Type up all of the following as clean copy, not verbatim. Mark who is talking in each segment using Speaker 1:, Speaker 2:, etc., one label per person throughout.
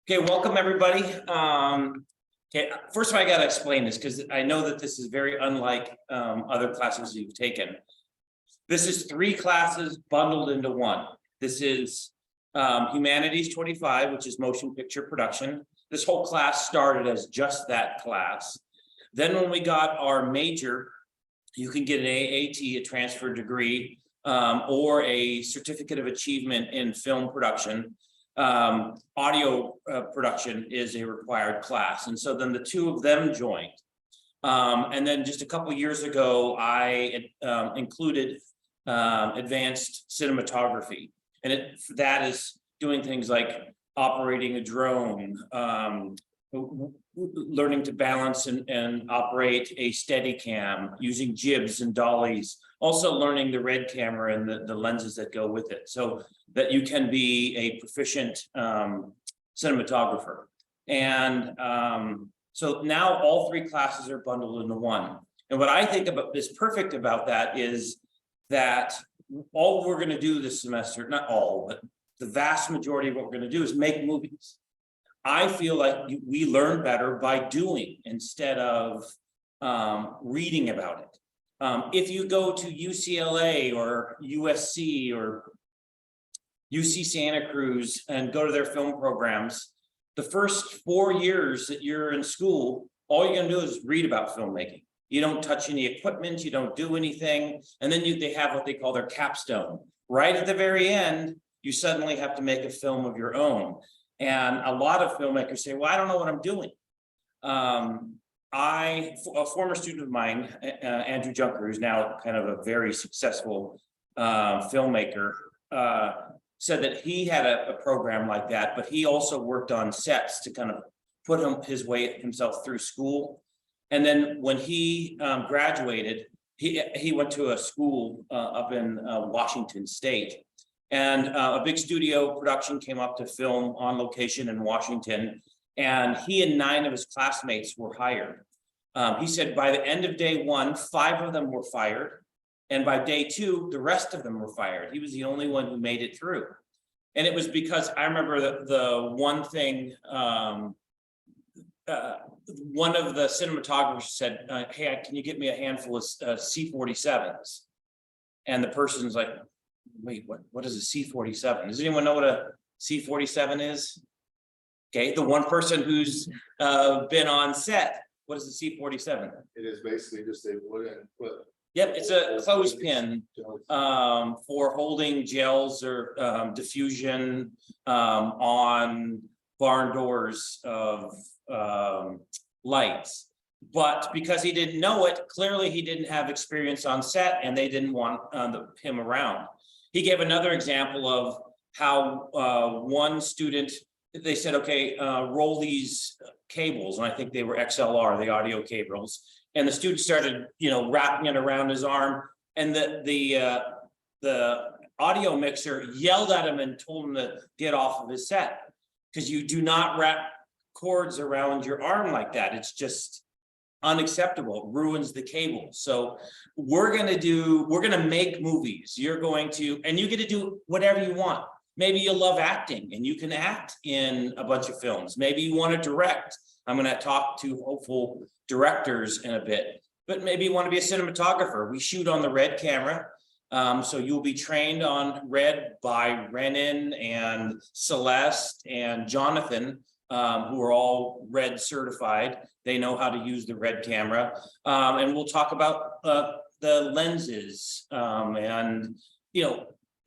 Speaker 1: Okay, welcome everybody. Okay, first of all, I got to explain this because I know that this is very unlike other classes you've taken. This is 3 classes bundled into one. This is Humanities 25, which is motion picture production. This whole class started as just that class. Then when we got our major, you can get an AAT, a transfer degree, or a certificate of achievement in film production. Audio production is a required class. And so then the 2 of them joined. And then just a couple of years ago, I included advanced cinematography. And that is doing things like operating a drone, learning to balance and operate a Steadicam, using jibs and dollies, also learning the red camera and the lenses that go with it, so that you can be a proficient cinematographer. And so now all 3 classes are bundled into one. And what I think about is perfect about that is that all we're going to do this semester, not all, but the vast majority of what we're going to do is make movies. I feel like we learn better by doing instead of reading about it. If you go to UCLA or USC or UC Santa Cruz and go to their film programs, the first 4 years that you're in school, all you're going to do is read about filmmaking. You don't touch any equipment, you don't do anything. And then they have what they call their capstone. Right at the very end, you suddenly have to make a film of your own. And a lot of filmmakers say, well, I don't know what I'm doing. A former student of mine, Andrew Junker, who's now kind of a very successful filmmaker, said that he had a program like that, but he also worked on sets to kind of put his way himself through school. And then when he graduated, he went to a school up in Washington State. And a big studio production came up to film on location in Washington. And he and 9 of his classmates were hired. He said by the end of day 1, 5 of them were fired. And by day 2, the rest of them were fired. He was the only one who made it through. And it was because I remember the one thing, one of the cinematographers said, hey, can you get me a handful of C-47s? And the person's like, wait, what is a C-47? Does anyone know what a C-47 is? Okay, the one person who's been on set, what is a C-47?
Speaker 2: It is basically just a wooden clip.
Speaker 1: Yep, it's a clothespin for holding gels or diffusion on barn doors of lights. But because he didn't know it, clearly he didn't have experience on set and they didn't want him around. He gave another example of how one student, they said, okay, roll these cables. And I think they were XLR, the audio cables. And the student started, wrapping it around his arm. And the audio mixer yelled at him and told him to get off of his set. Because you do not wrap cords around your arm like that. It's just unacceptable. It ruins the cable. So we're going to make movies. You're going to, and you get to do whatever you want. Maybe you love acting and you can act in a bunch of films. Maybe you want to direct. I'm going to talk to hopeful directors in a bit, but maybe you want to be a cinematographer. We shoot on the red camera. So you'll be trained on red by Renan and Celeste and Jonathan, who are all red certified. They know how to use the red camera. And we'll talk about the lenses and,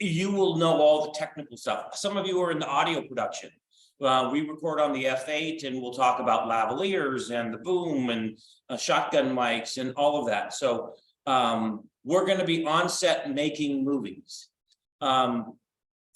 Speaker 1: you will know all the technical stuff. Some of you are in the audio production. We record on the F8 and we'll talk about lavaliers and the boom and shotgun mics and all of that. So we're going to be on set making movies. I'm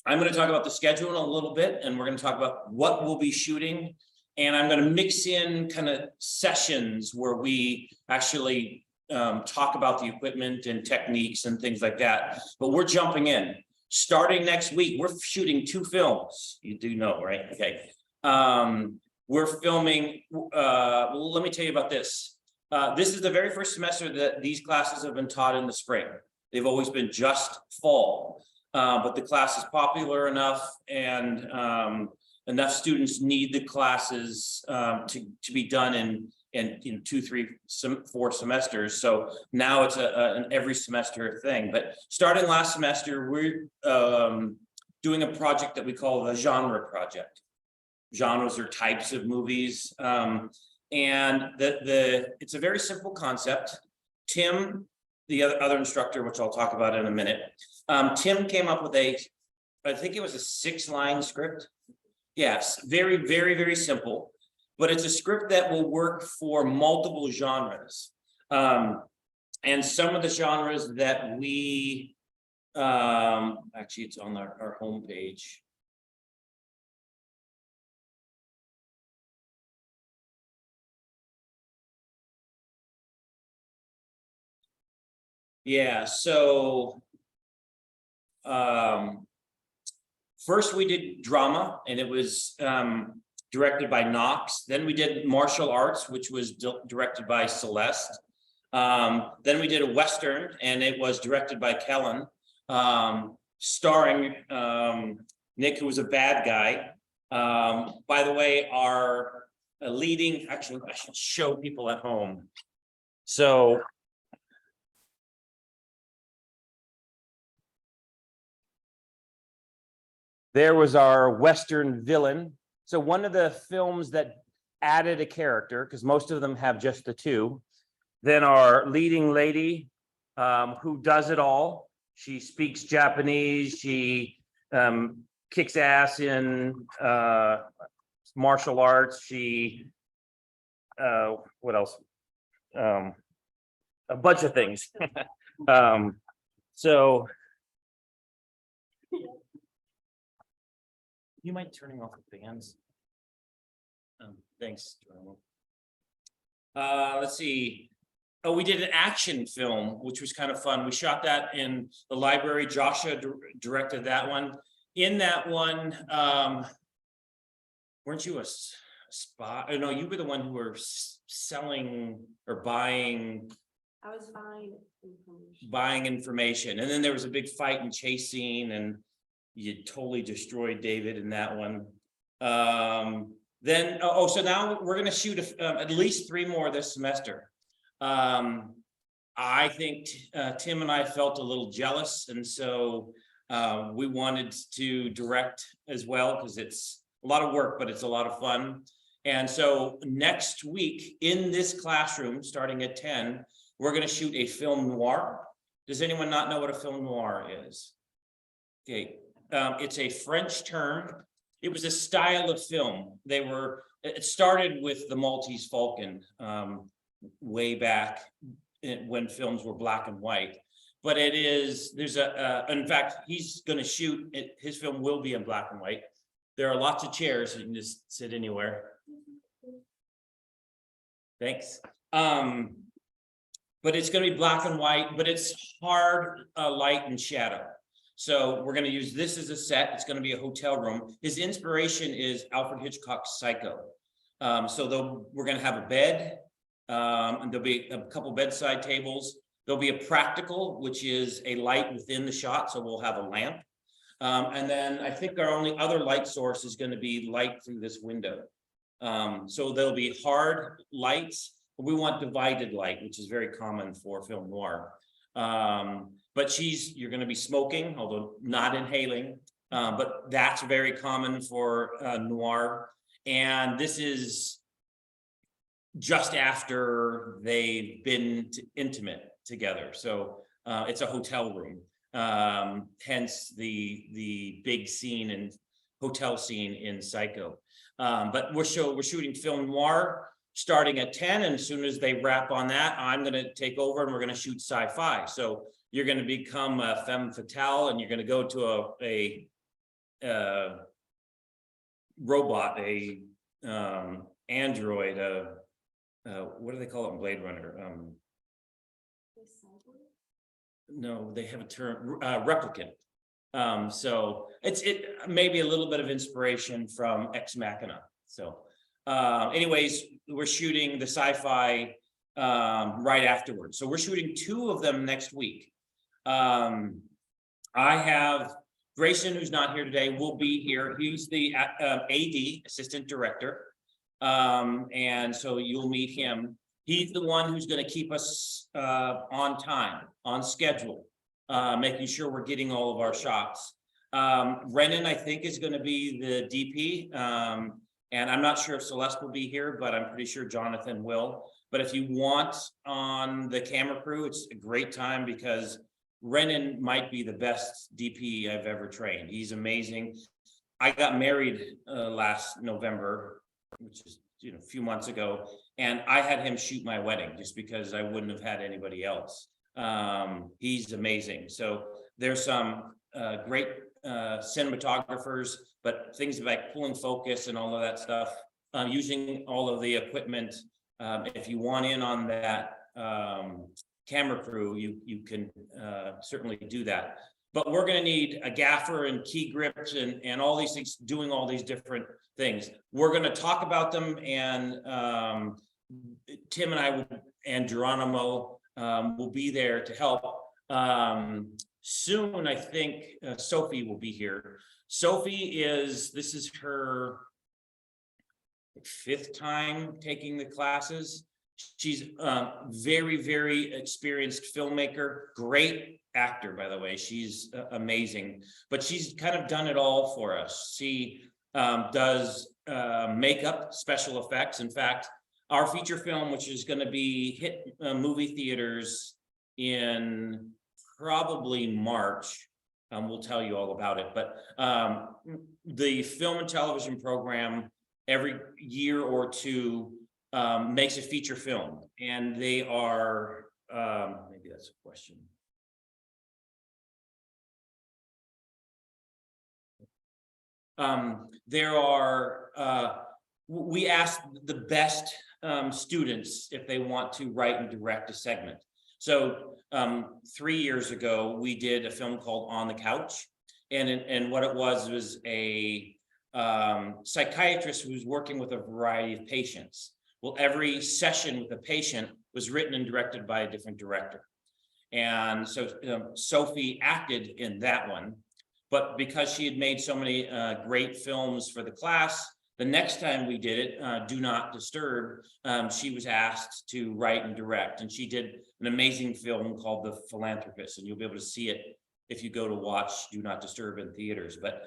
Speaker 1: going to talk about the schedule in a little bit, and we're going to talk about what we'll be shooting. And I'm going to mix in kind of sessions where we actually talk about the equipment and techniques and things like that. But we're jumping in. Starting next week, we're shooting 2 films. You do know, right? Okay. We're filming, well, let me tell you about this. This is the very first semester that these classes have been taught in the spring. They've always been just fall. But the class is popular enough and enough students need the classes to be done in 2, 3, 4 semesters. So now it's an every semester thing. But starting last semester, we're doing a project that we call the genre project. Genres are types of movies, and it's a very simple concept. Tim, the other instructor, which I'll talk about in a minute, Tim came up with I think it was a 6-line script. Yes, very, very, very simple, but it's a script that will work for multiple genres. And some of the genres that we, actually it's on our homepage. Yeah, so first we did drama, and it was directed by Knox. Then we did martial arts, which was directed by Celeste. Then we did a Western, and it was directed by Kellen, starring Nick, who was a bad guy. By the way, our leading, actually, I should show people at home. So there was our Western villain. So one of the films that added a character, because most of them have just the 2. Then our leading lady, who does it all. She speaks Japanese. She kicks ass in martial arts. She, what else? A bunch of things. So you mind turning off the fans? Thanks. Let's see. Oh, we did an action film, which was kind of fun. We shot that in the library. Joshua directed that one. In that one, weren't you a spy? Oh, no, you were the one who were selling or buying.
Speaker 3: I was
Speaker 1: buying information. And then there was a big fight and chase scene, and you totally destroyed David in that one. Then, so now we're going to shoot at least 3 more this semester. I think Tim and I felt a little jealous, and so we wanted to direct as well, because it's a lot of work, but it's a lot of fun. And so next week in this classroom, starting at 10, we're going to shoot a film noir. Does anyone not know what a film noir is? Okay. It's a French term. It was a style of film. It started with the Maltese Falcon way back when films were black and white. But in fact, he's going to shoot it. His film will be in black and white. There are lots of chairs. You can just sit anywhere. Thanks. But it's going to be black and white, but it's hard light and shadow. So we're going to use this as a set. It's going to be a hotel room. His inspiration is Alfred Hitchcock's Psycho. So we're going to have a bed, and there'll be a couple bedside tables. There'll be a practical, which is a light within the shot. So we'll have a lamp. And then I think our only other light source is going to be light through this window. So there'll be hard lights. We want divided light, which is very common for film noir. But you're going to be smoking, although not inhaling, but that's very common for noir. And this is just after they've been intimate together. So it's a hotel room, hence the big scene and hotel scene in Psycho. But we're shooting film noir starting at 10, and as soon as they wrap on that, I'm going to take over and we're going to shoot sci-fi. So you're going to become a femme fatale, and you're going to go to a robot, android, what do they call it in Blade Runner? No, they have a term, replicant. So it may be a little bit of inspiration from Ex Machina. So anyways, we're shooting the sci-fi right afterwards. So we're shooting 2 of them next week. I have Grayson, who's not here today, will be here. He's the AD, Assistant Director. And so you'll meet him. He's the one who's going to keep us on time, on schedule, making sure we're getting all of our shots. Renan, I think, is going to be the DP. And I'm not sure if Celeste will be here, but I'm pretty sure Jonathan will. But if you want on the camera crew, it's a great time because Renan might be the best DP I've ever trained. He's amazing. I got married last November, which is a few months ago, and I had him shoot my wedding just because I wouldn't have had anybody else. He's amazing. So there's some great cinematographers, but things like pulling focus and all of that stuff, using all of the equipment. If you want in on that camera crew, you can certainly do that. But we're going to need a gaffer and key grips and all these things, doing all these different things. We're going to talk about them, and Tim and I and Geronimo will be there to help. Soon, I think Sophie will be here. Sophie this is her 5th time taking the classes. She's very, very experienced filmmaker, great actor, by the way. She's amazing, but she's kind of done it all for us. She does makeup, special effects. In fact, our feature film, which is going to be hit movie theaters in probably March, we'll tell you all about it. But the film and television program every year or two makes a feature film, and they are maybe that's a question. There are we ask the best students if they want to write and direct a segment. So 3 years ago, we did a film called On the Couch, and what it was a psychiatrist who was working with a variety of patients. Well, every session with a patient was written and directed by a different director. And so Sophie acted in that one, but because she had made so many great films for the class, the next time we did it, Do Not Disturb, she was asked to write and direct, and she did an amazing film called The Philanthropist, and you'll be able to see it if you go to watch Do Not Disturb in theaters. But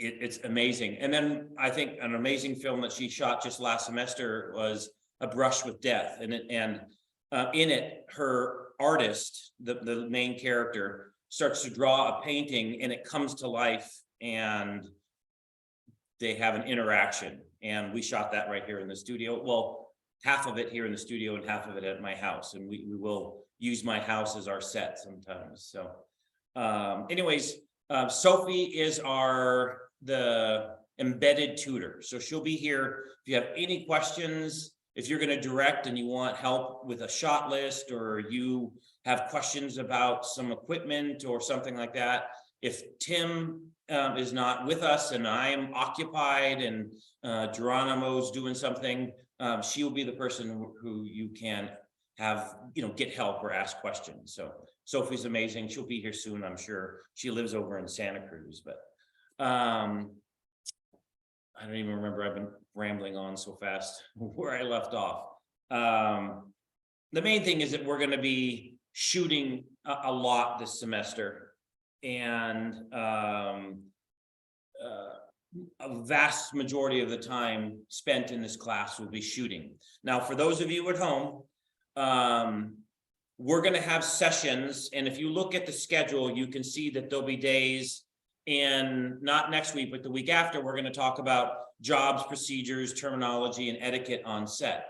Speaker 1: it's amazing. And then I think an amazing film that she shot just last semester was A Brush with Death, and in it, her artist, the main character, starts to draw a painting, and it comes to life, and they have an interaction. And we shot that right here in the studio. Well, half of it here in the studio and half of it at my house, and we will use my house as our set sometimes. So anyways, Sophie is the embedded tutor. So she'll be here if you have any questions. If you're going to direct and you want help with a shot list, or you have questions about some equipment or something like that. If Tim is not with us and I'm occupied and Geronimo's doing something, she will be the person who you can have, get help or ask questions. So Sophie's amazing. She'll be here soon, I'm sure. She lives over in Santa Cruz, but I don't even remember. I've been rambling on so fast where I left off. The main thing is that we're going to be shooting a lot this semester, and a vast majority of the time spent in this class will be shooting. Now, for those of you at home, we're going to have sessions, and if you look at the schedule, you can see that there'll be days, and not next week, but the week after, we're going to talk about jobs, procedures, terminology, and etiquette on set.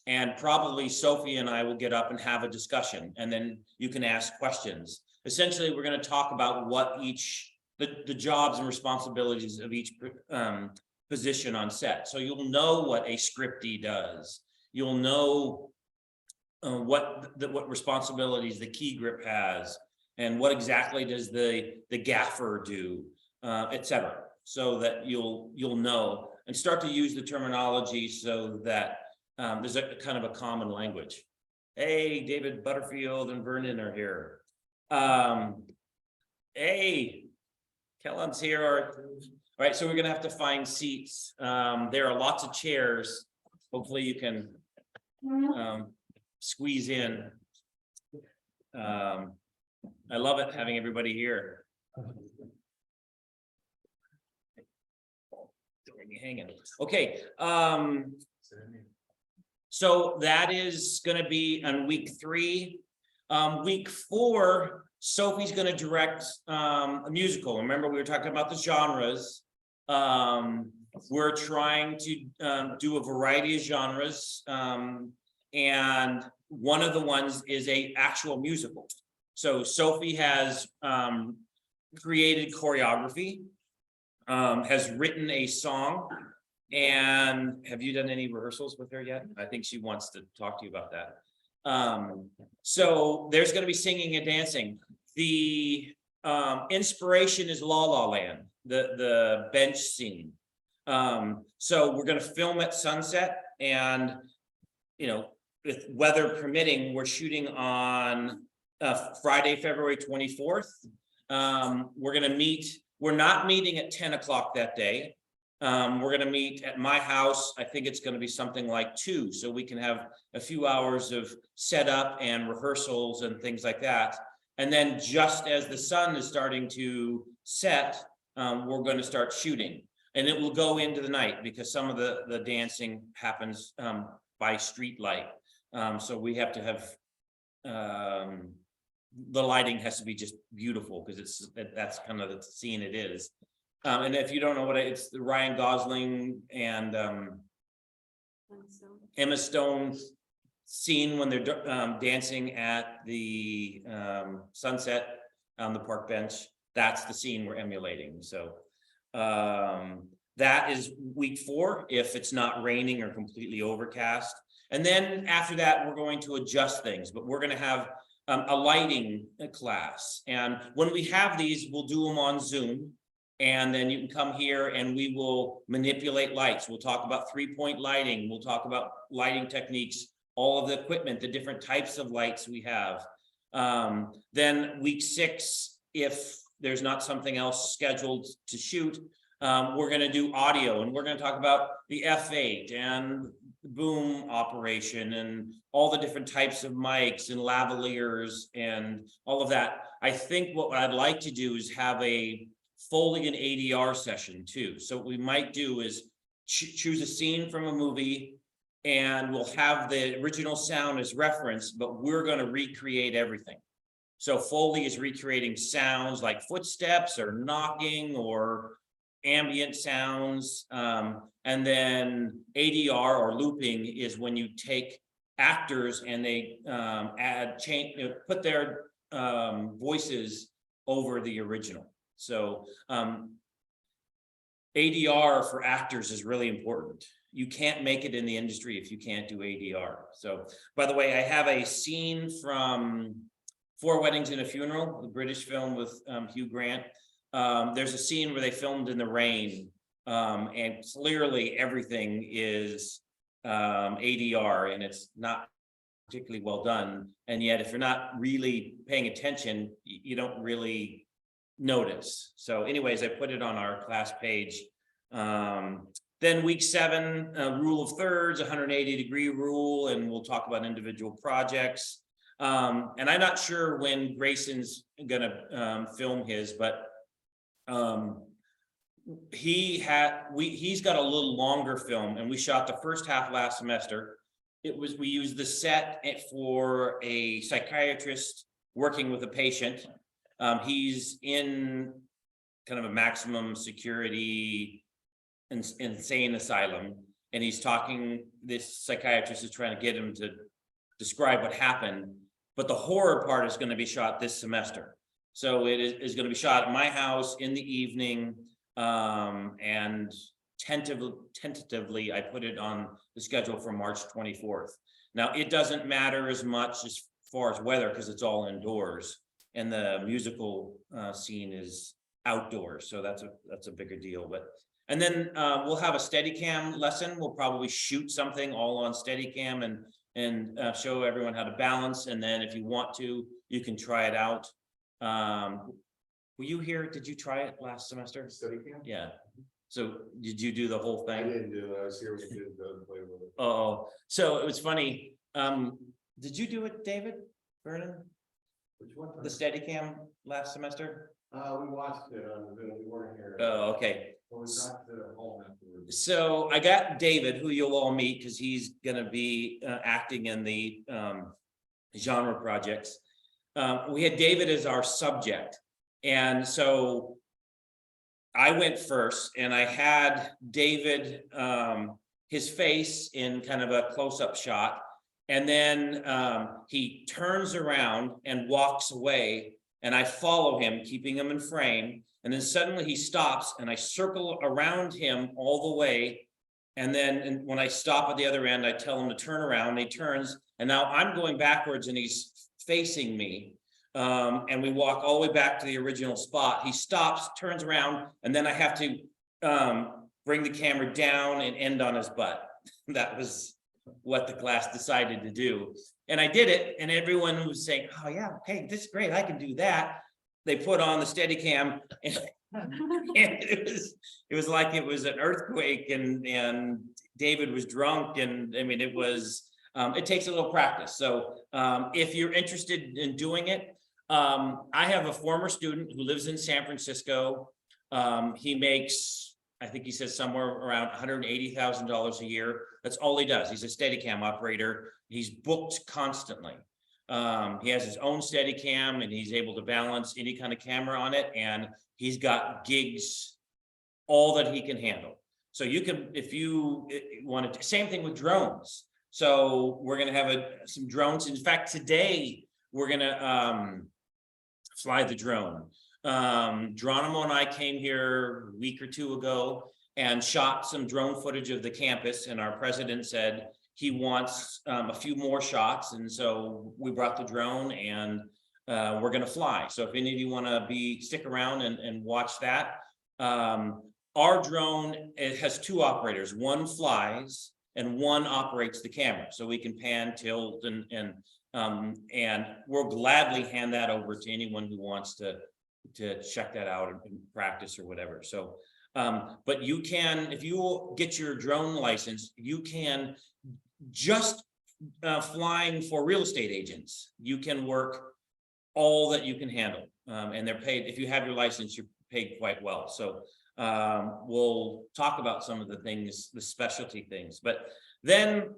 Speaker 1: And probably Sophie and I will get up and have a discussion, and then you can ask questions. Essentially, we're going to talk about what the jobs and responsibilities of each position on set. So you'll know what a scriptee does. You'll know what responsibilities the key grip has, and what exactly does the gaffer do, etc. So that you'll know and start to use the terminology so that there's a kind of a common language. Hey, David Butterfield and Vernon are here. Hey, Kellen's here. All right, so we're gonna have to find seats. There are lots of chairs. Hopefully you can squeeze in. I love it having everybody here. Don't me hanging. Okay, so that is gonna be on week 3. Week 4, Sophie's gonna direct a musical. Remember, we were talking about the genres. We're trying to do a variety of genres. And one of the ones is a actual musical. So Sophie has created choreography, has written a song. And have you done any rehearsals with her yet? I think she wants to talk to you about that. So there's going to be singing and dancing. The inspiration is La La Land, the bench scene. So we're going to film at sunset, and with weather permitting, we're shooting on Friday, February 24th. We're going to meet. We're not meeting at 10 o'clock that day. We're going to meet at my house. I think it's going to be something like 2, so we can have a few hours of setup and rehearsals and things like that. And then just as the sun is starting to set, we're going to start shooting, and it will go into the night because some of the dancing happens by street light. So we have to have the lighting has to be just beautiful because that's kind of the scene it is. And if you don't know what it's the Ryan Gosling and Emma Stone scene when they're dancing at the sunset on the park bench. That's the scene we're emulating. So that is week 4 if it's not raining or completely overcast. And then after that, we're going to adjust things, but we're going to have a lighting class. And when we have these, we'll do them on Zoom. And then you can come here and we will manipulate lights. We'll talk about 3-point lighting. We'll talk about lighting techniques, all of the equipment, the different types of lights we have. Then week 6, if there's not something else scheduled to shoot, we're going to do audio, and we're going to talk about the F8 and boom operation and all the different types of mics and lavaliers and all of that. I think what I'd like to do is have a Foley and ADR session too. So what we might do is choose a scene from a movie, and we'll have the original sound as reference, but we're going to recreate everything. So Foley is recreating sounds like footsteps or knocking or ambient sounds. And then ADR or looping is when you take actors and they put their voices over the original. So ADR for actors is really important. You can't make it in the industry if you can't do ADR. So, by the way, I have a scene from 4 Weddings and a Funeral, the British film with Hugh Grant. There's a scene where they filmed in the rain, and clearly everything is ADR, and it's not particularly well done. And yet, if you're not really paying attention, you don't really notice. So anyways, I put it on our class page. Then week 7, rule of thirds, 180-degree rule, and we'll talk about individual projects. And I'm not sure when Grayson's gonna film his, but he's got a little longer film, and we shot the first half last semester. We used the set for a psychiatrist working with a patient. He's in kind of a maximum security insane asylum, and he's talking, this psychiatrist is trying to get him to describe what happened, but the horror part is going to be shot this semester. So it is going to be shot at my house in the evening, and tentatively I put it on the schedule for March 24th. Now it doesn't matter as much as far as weather because it's all indoors, and the musical scene is outdoors, so that's a bigger deal. But and then we'll have a Steadicam lesson. We'll probably shoot something all on Steadicam and show everyone how to balance. And then if you want to, you can try it out. Were you here? Did you try it last semester?
Speaker 2: Study camp?
Speaker 1: Yeah. So did you do the whole
Speaker 2: I
Speaker 1: thing?
Speaker 2: didn't do it, I was here when you did the play with it.
Speaker 1: Oh, so it was funny. Did you do it, David Vernon?
Speaker 2: Which one?
Speaker 1: The Steadicam last semester?
Speaker 2: We watched it on the video, we weren't here.
Speaker 1: Oh, okay.
Speaker 2: But we got to home afterwards.
Speaker 1: So I got David, who you'll all meet because he's gonna be acting in the genre projects. We had David as our subject, and so I went first, and I had David his face in kind of a close-up shot, and then he turns around and walks away, and I follow him, keeping him in frame. And then suddenly he stops and I circle around him all the way. And then when I stop at the other end, I tell him to turn around, and he turns, and now I'm going backwards and he's facing me. And we walk all the way back to the original spot. He stops, turns around, and then I have to bring the camera down and end on his butt. That was what the class decided to do. And I did it, and everyone was saying, oh yeah, okay, this is great, I can do that. They put on the Steadicam, and it was like it was an earthquake, and David was drunk, and I mean, it was it takes a little practice. So if you're interested in doing it, I have a former student who lives in San Francisco. He makes, I think he says somewhere around $180,000 a year. That's all he does. He's a Steadicam operator. He's booked constantly. He has his own Steadicam, and he's able to balance any kind of camera on it, and he's got gigs, all that he can handle. So you can, if you want to, same thing with drones. So we're going to have some drones. In fact, today we're going to fly the drone. Geronimo and I came here a week or two ago and shot some drone footage of the campus, and our president said he wants a few more shots, and so we brought the drone, and we're going to fly. So if any of you want to stick around and watch that. Our drone, it has two operators. One flies and one operates the camera, so we can pan, tilt, and we'll gladly hand that over to anyone who wants to check that out and practice or whatever. So but you can, if you get your drone license, you can just flying for real estate agents, you can work all that you can handle, and they're paid. If you have your license, you're paid quite well. So we'll talk about some of the things, the specialty things. But then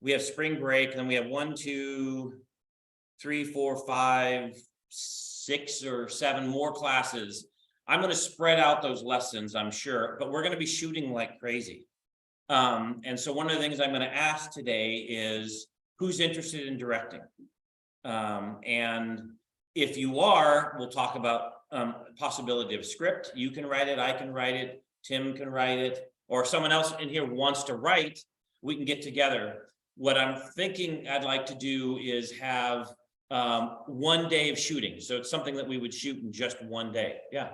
Speaker 1: we have spring break, and then we have 1, 2, 3, 4, 5, 6 or 7 more classes. I'm going to spread out those lessons, I'm sure, but we're going to be shooting like crazy. And so one of the things I'm going to ask today is who's interested in directing? And if you are, we'll talk about possibility of script. You can write it, I can write it, Tim can write it, or someone else in here wants to write, we can get together. What I'm thinking I'd like to do is have 1 day of shooting. So it's something that we would shoot in just 1 day. Yeah.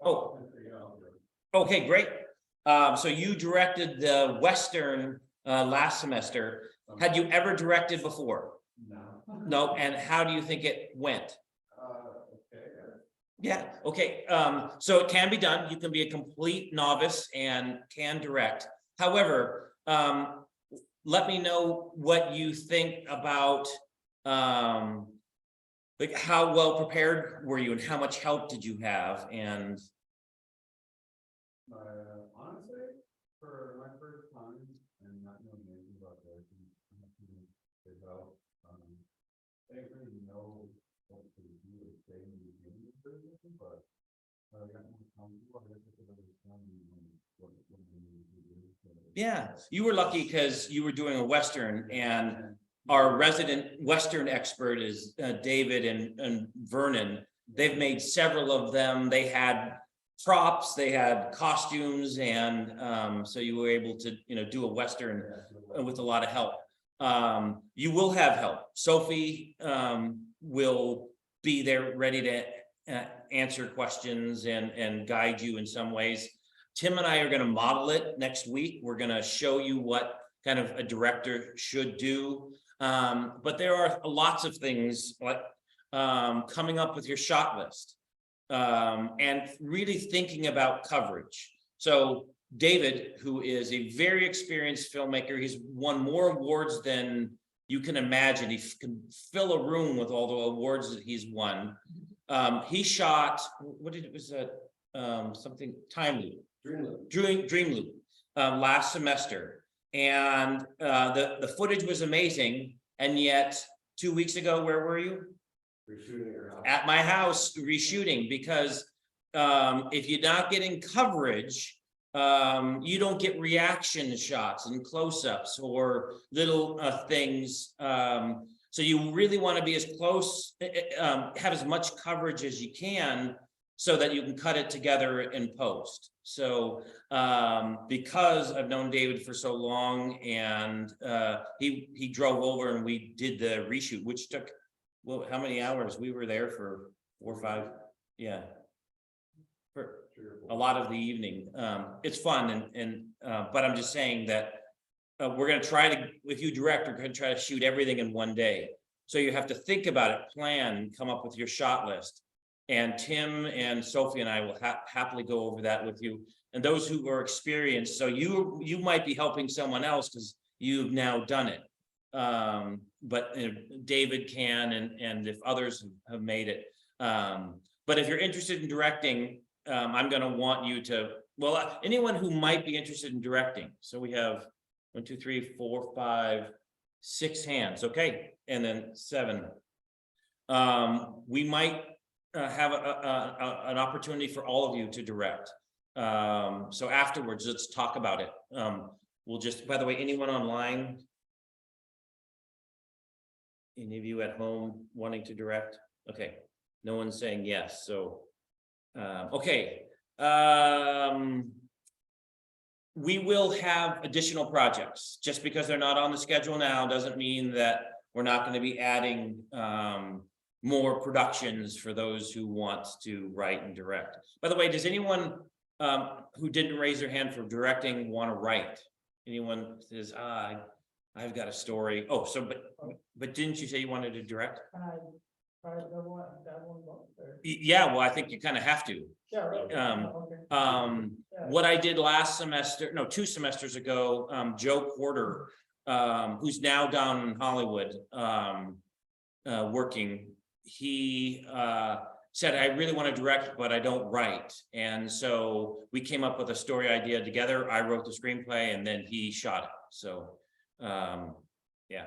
Speaker 1: Oh, okay, great. So you directed the Western last semester. Had you ever directed before?
Speaker 2: No.
Speaker 1: No, and how do you think it went?
Speaker 2: Okay.
Speaker 1: Yeah, okay. So it can be done. You can be a complete novice and can direct. However, let me know what you think about like how well prepared were you and how much help did you have? And
Speaker 2: Honestly, for my first time and not knowing anything about directing, I didn't really know what to do or say in the beginning of the position, but I got more comfortable. I guess I could understand what I needed to do.
Speaker 1: yeah, you were lucky because you were doing a Western, and our resident Western expert is David and Vernon. They've made several of them. They had props, they had costumes, and so you were able to, do a Western with a lot of help. You will have help. Sophie will be there ready to answer questions and guide you in some ways. Tim and I are going to model it next week. We're going to show you what kind of a director should do. But there are lots of things like coming up with your shot list, and really thinking about coverage. So David, who is a very experienced filmmaker, he's won more awards than you can imagine. He can fill a room with all the awards that he's won. He shot, something Time Loop, Dream Loop, last semester. And the footage was amazing. And yet 2 weeks ago, where were you? At my house reshooting, because if you're not getting coverage, you don't get reaction shots and close-ups or little things. So you really want to be as close, have as much coverage as you can, so that you can cut it together in post. So because I've known David for so long, and he drove over and we did the reshoot, which took, well, how many hours? We were there for 4 or 5, yeah, for a lot of the evening. It's fun, but I'm just saying that we're going to try to, if you direct, we're going to try to shoot everything in one day. So you have to think about it, plan, come up with your shot list. And Tim and Sophie and I will happily go over that with you. And those who are experienced, so you might be helping someone else because you've now done it. But David can, and if others have made it. But if you're interested in directing, I'm going to want you to, well, anyone who might be interested in directing. So we have 1, 2, 3, 4, 5, 6 hands. Okay. And then 7. We might have an opportunity for all of you to direct. So afterwards, let's talk about it. We'll just, by the way, anyone online, any of you at home wanting to direct? Okay, no one's saying yes. So, okay. We will have additional projects. Just because they're not on the schedule now doesn't mean that we're not going to be adding more productions for those who want to write and direct. By the way, does anyone who didn't raise their hand for directing want to write? Anyone says, I've got a story. Oh, so, but didn't you say you wanted to direct? Yeah, well, I think you kind of have to.
Speaker 3: Yeah, right. Okay.
Speaker 1: What I did last semester, no, 2 semesters ago, Joe Porter, who's now down in Hollywood, working, he said, I really want to direct, but I don't write. And so we came up with a story idea together. I wrote the screenplay and then he shot it. So yeah,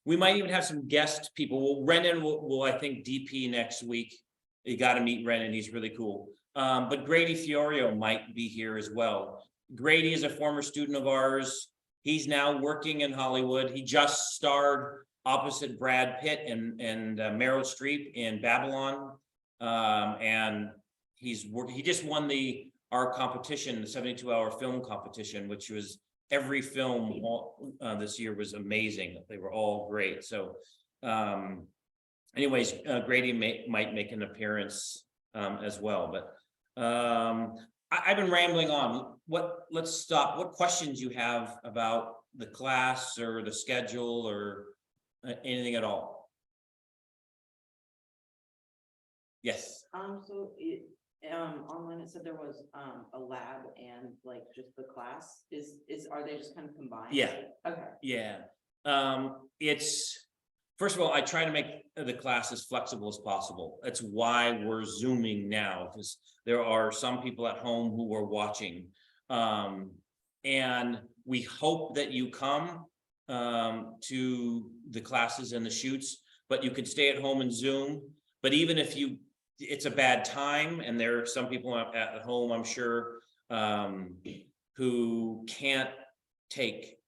Speaker 1: we might even have some guest people. Well, Renan will I think DP next week. You got to meet Renan, he's really cool. But Grady Fiorio might be here as well. Grady is a former student of ours. He's now working in Hollywood. He just starred opposite Brad Pitt and Meryl Streep in Babylon. And he's working, he just won our competition, the 72-hour film competition, which was every film this year was amazing. They were all great. So anyways, Grady might make an appearance as well. But I've been rambling on. Let's stop. What questions you have about the class or the schedule or anything at all? Yes.
Speaker 4: So online it said there was a lab and like just the class. Are they just kind of combined?
Speaker 1: Yeah.
Speaker 4: Okay.
Speaker 1: Yeah. It's, first of all, I try to make the class as flexible as possible. That's why we're Zooming now, because there are some people at home who are watching. And we hope that you come to the classes and the shoots, but you could stay at home and Zoom. But even if it's a bad time, and there are some people at home, I'm sure, who can't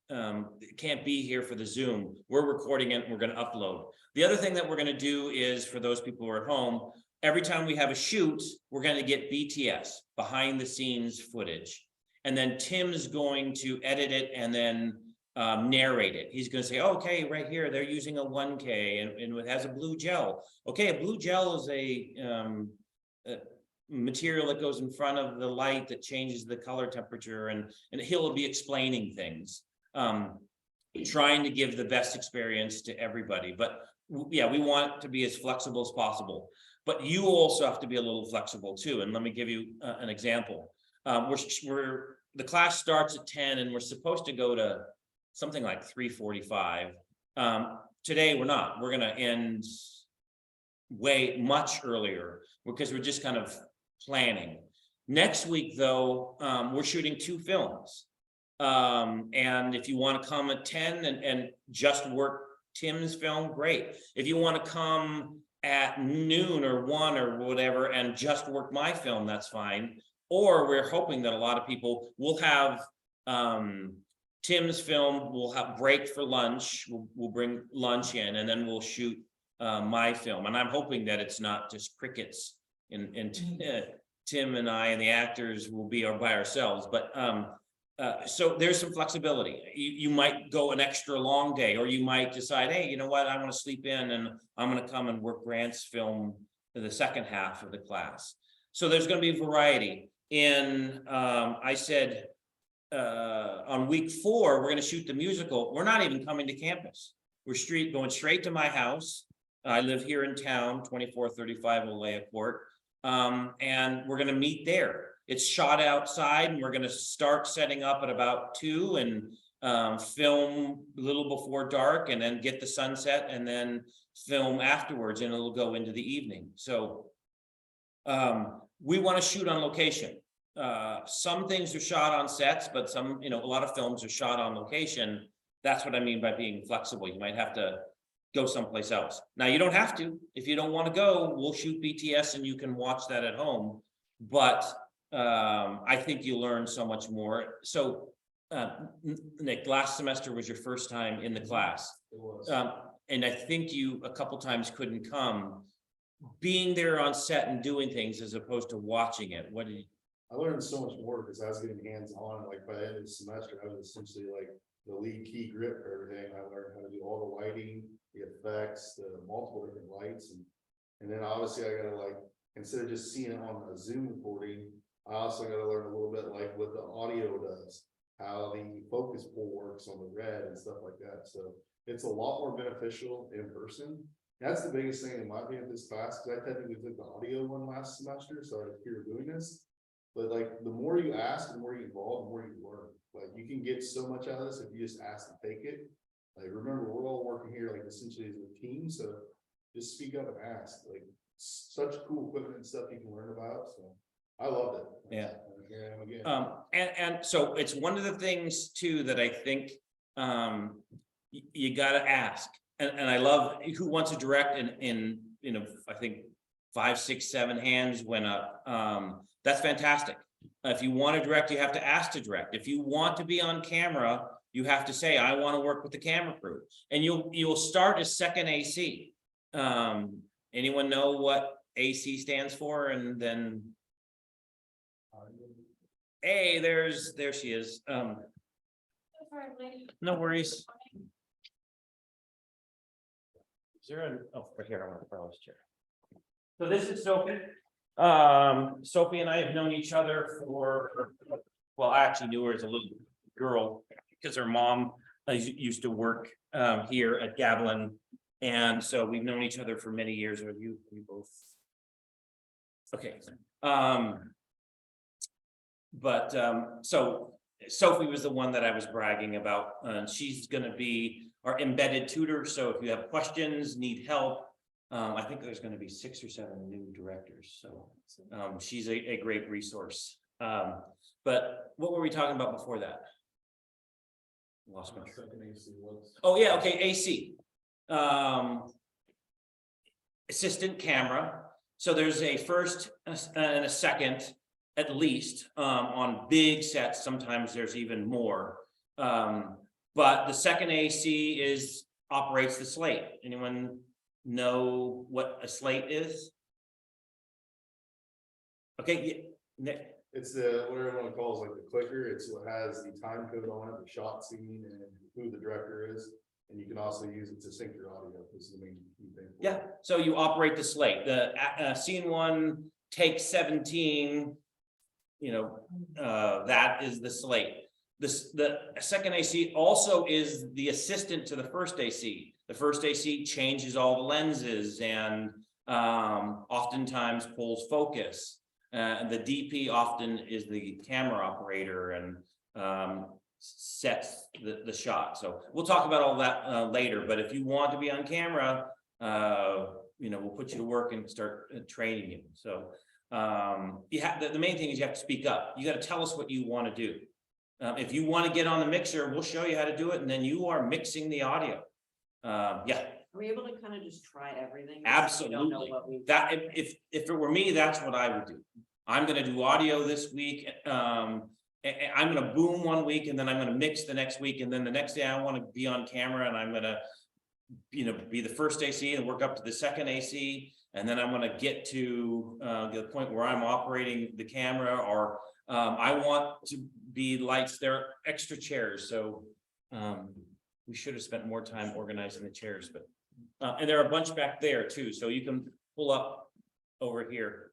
Speaker 1: be here for the Zoom. We're recording it and we're going to upload. The other thing that we're going to do is, for those people who are at home, every time we have a shoot, we're going to get BTS, behind the scenes footage. And then Tim's going to edit it and then narrate it. He's going to say, okay, right here, they're using a 1K and it has a blue gel. Okay, a blue gel is a material that goes in front of the light that changes the color temperature, and he'll be explaining things, trying to give the best experience to everybody. But yeah, we want to be as flexible as possible, but you also have to be a little flexible too. And let me give you an example. The class starts at 10 and we're supposed to go to something like 3:45. Today, we're not. We're gonna end way much earlier because we're just kind of planning. Next week, though, we're shooting 2 films. And if you want to come at 10 and just work Tim's film, great. If you want to come at noon or 1 or whatever and just work my film, that's fine. Or we're hoping that a lot of people will have Tim's film, we'll have break for lunch, we'll bring lunch in, and then we'll shoot my film. And I'm hoping that it's not just crickets and Tim and I and the actors will be by ourselves, but so there's some flexibility. You might go an extra long day, or you might decide, hey, you know what, I want to sleep in and I'm going to come and work Grant's film for the second half of the class. So there's going to be variety. I said on week 4, we're going to shoot the musical. We're not even coming to campus. We're going straight to my house. I live here in town, 2435 Olea Court. And we're going to meet there. It's shot outside, and we're going to start setting up at about 2 and film a little before dark, and then get the sunset, and then film afterwards, and it'll go into the evening. So we want to shoot on location. Some things are shot on sets, but some, a lot of films are shot on location. That's what I mean by being flexible. You might have to go someplace else. Now, you don't have to. If you don't want to go, we'll shoot BTS and you can watch that at home. But I think you learn so much more. So, Nick, last semester was your first time in the class.
Speaker 2: It was.
Speaker 1: And I think you a couple times couldn't come. Being there on set and doing things as opposed to watching it, what did you?
Speaker 2: I learned so much more because I was getting hands-on, like by the end of the semester, I was essentially like the lead key grip for everything. I learned how to do all the lighting, the effects, the multiple different lights. And then obviously I gotta, like, instead of just seeing it on a Zoom recording, I also gotta learn a little bit like what the audio does, how the focus pull works on the red and stuff like that. So it's a lot more beneficial in person. That's the biggest thing in my opinion of this class, because I technically took the audio one last semester, so I fear doing this. But like the more you ask, the more you involve, the more you learn. Like you can get so much out of this if you just ask to take it. Like remember, we're all working here like essentially as a team, so just speak up and ask. Like such cool equipment and stuff you can learn about. So I loved it.
Speaker 1: Yeah.
Speaker 2: And here I am again.
Speaker 1: And so it's one of the things too that I think you got to ask. And I love who wants to direct in I think 5, 6, 7 hands went up. That's fantastic. If you want to direct, you have to ask to direct. If you want to be on camera, you have to say, I want to work with the camera crew. And you'll start as second AC. Anyone know what AC stands for? And then, hey, there she is. No worries. Is there right here, I want to throw this chair. So this is Sophie. Sophie and I have known each other well, I actually knew her as a little girl because her mom used to work here at Gavilan. And so we've known each other for many years. Are you both? Okay. So Sophie was the one that I was bragging about. She's going to be our embedded tutor. So if you have questions, need help, I think there's going to be 6 or 7 new directors. So she's a great resource. But what were we talking about before that? Lost my. Oh yeah, okay, AC. Assistant camera. So there's a first and a second, at least, on big sets. Sometimes there's even more. But the second AC operates the slate. Anyone know what a slate is? Okay, Nick.
Speaker 2: It's what everyone calls like the clicker. It's what has the time code on it, the shot scene, and who the director is. And you can also use it to sync your audio. This is the main key thing.
Speaker 1: Yeah, so you operate the slate. The scene 1, take 17, that is the slate. the second AC also is the assistant to the first AC. The first AC changes all the lenses and oftentimes pulls focus. The DP often is the camera operator and sets the shot. So we'll talk about all that later, but if you want to be on camera, we'll put you to work and start training you. So you have the main thing is you have to speak up. You got to tell us what you want to do. If you want to get on the mixer, we'll show you how to do it, and then you are mixing the audio. Yeah.
Speaker 4: Are we able to kind of just try everything?
Speaker 1: Absolutely. That if it were me, that's what I would do. I'm going to do audio this week. I'm going to boom one week, and then I'm going to mix the next week, and then the next day I want to be on camera, and I'm going to, be the first AC and work up to the second AC, and then I'm going to get to the point where I'm operating the camera, or I want to be lights. There are extra chairs, so we should have spent more time organizing the chairs, but and there are a bunch back there too, so you can pull up over here.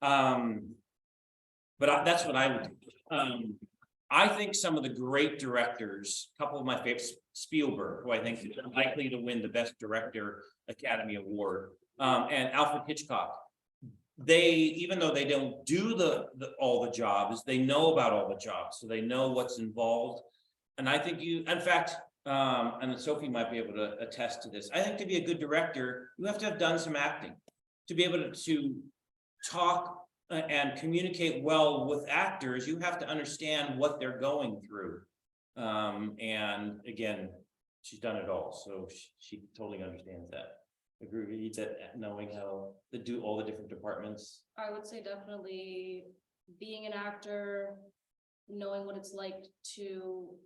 Speaker 1: But that's what I would do. I think some of the great directors, a couple of my favorites, Spielberg, who I think is likely to win the Best Director Academy Award, and Alfred Hitchcock. Even though they don't do all the jobs, they know about all the jobs, so they know what's involved. And I think in fact, and Sophie might be able to attest to this, I think to be a good director, you have to have done some acting to be able to talk and communicate well with actors. You have to understand what they're going through. And again, she's done it all, so she totally understands that. Agree that knowing how to do all the different departments.
Speaker 3: I would say definitely being an actor, knowing what it's like to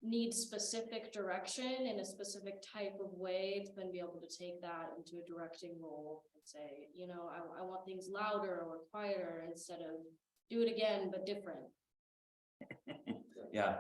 Speaker 3: need specific direction in a specific type of way, to then be able to take that into a directing role and say, I want things louder or quieter instead of do it again, but different.
Speaker 1: Yeah.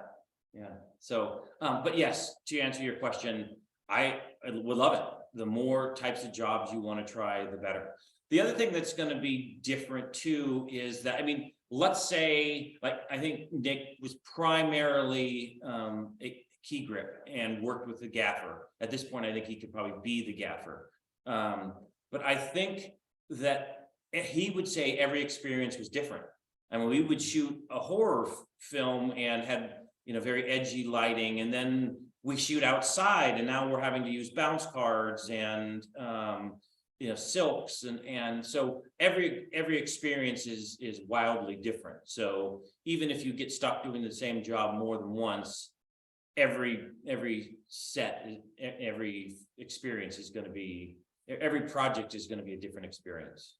Speaker 1: So, but yes, to answer your question, I would love it. The more types of jobs you want to try, the better. The other thing that's going to be different too is that, let's say, I think Nick was primarily a key grip and worked with the gaffer. At this point, I think he could probably be the gaffer. But I think that he would say every experience was different. We would shoot a horror film and had, very edgy lighting, and then we shoot outside, and now we're having to use bounce cards and silks, and so every experience is wildly different. So even if you get stuck doing the same job more than once, every set, every experience is going to be, every project is going to be a different experience.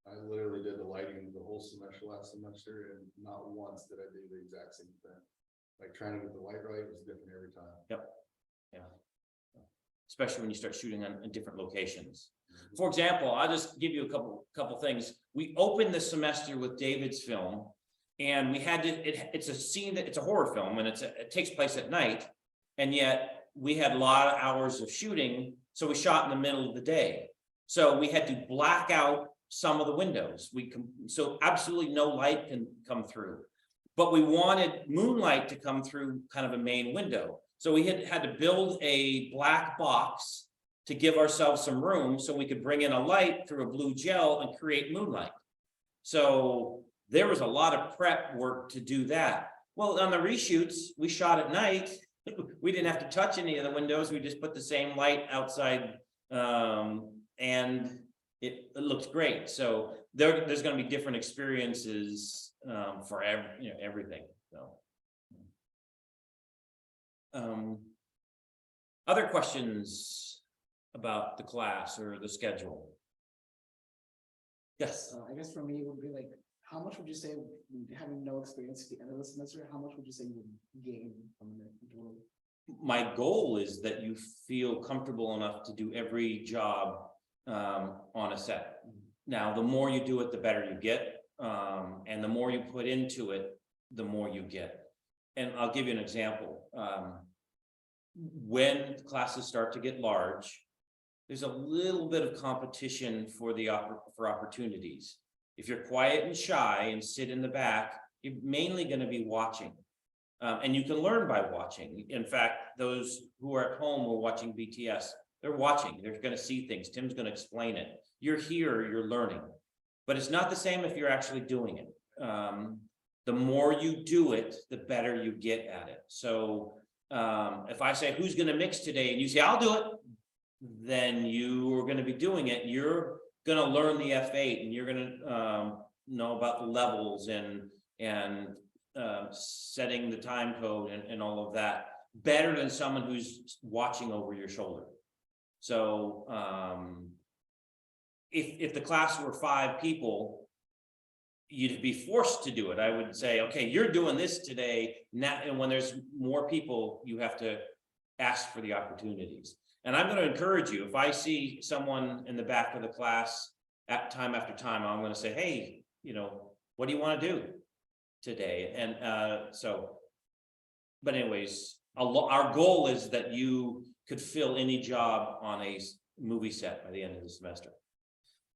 Speaker 2: I literally did the lighting the whole semester last semester, and not once did I do the exact same thing. Like trying to get the light right was different every time.
Speaker 1: Yep. Yeah. Especially when you start shooting on different locations. For example, I'll just give you a couple things. We opened the semester with David's film, and we had to, it's a scene that it's a horror film, and it takes place at night, and yet we had a lot of hours of shooting, so we shot in the middle of the day. So we had to black out some of the windows. So absolutely no light can come through, but we wanted moonlight to come through kind of a main window. So we had to build a black box to give ourselves some room so we could bring in a light through a blue gel and create moonlight. So there was a lot of prep work to do that. Well, on the reshoots, we shot at night. We didn't have to touch any of the windows. We just put the same light outside, and it looked great. So there's going to be different experiences for everything. So. Other questions about the class or the schedule? Yes.
Speaker 5: I guess for me, it would be like, how much would you say, having no experience at the end of the semester, how much would you say you would gain from it?
Speaker 1: My goal is that you feel comfortable enough to do every job on a set. Now, the more you do it, the better you get. And the more you put into it, the more you get. And I'll give you an example. When classes start to get large, there's a little bit of competition for opportunities. If you're quiet and shy and sit in the back, you're mainly gonna be watching. And you can learn by watching. In fact, those who are at home who are watching BTS, they're watching, they're gonna see things. Tim's gonna explain it. You're here, you're learning. But it's not the same if you're actually doing it. The more you do it, the better you get at it. So if I say, who's gonna mix today? And you say, I'll do it, then you are gonna be doing it. You're gonna learn the F8 and you're gonna know about the levels and setting the time code and all of that better than someone who's watching over your shoulder. So if the class were 5 people, you'd be forced to do it. I would say, okay, you're doing this today now, and when there's more people, you have to ask for the opportunities. And I'm going to encourage you, if I see someone in the back of the class at time after time, I'm going to say, hey, you know, what do you want to do today? And but anyways, our goal is that you could fill any job on a movie set by the end of the semester.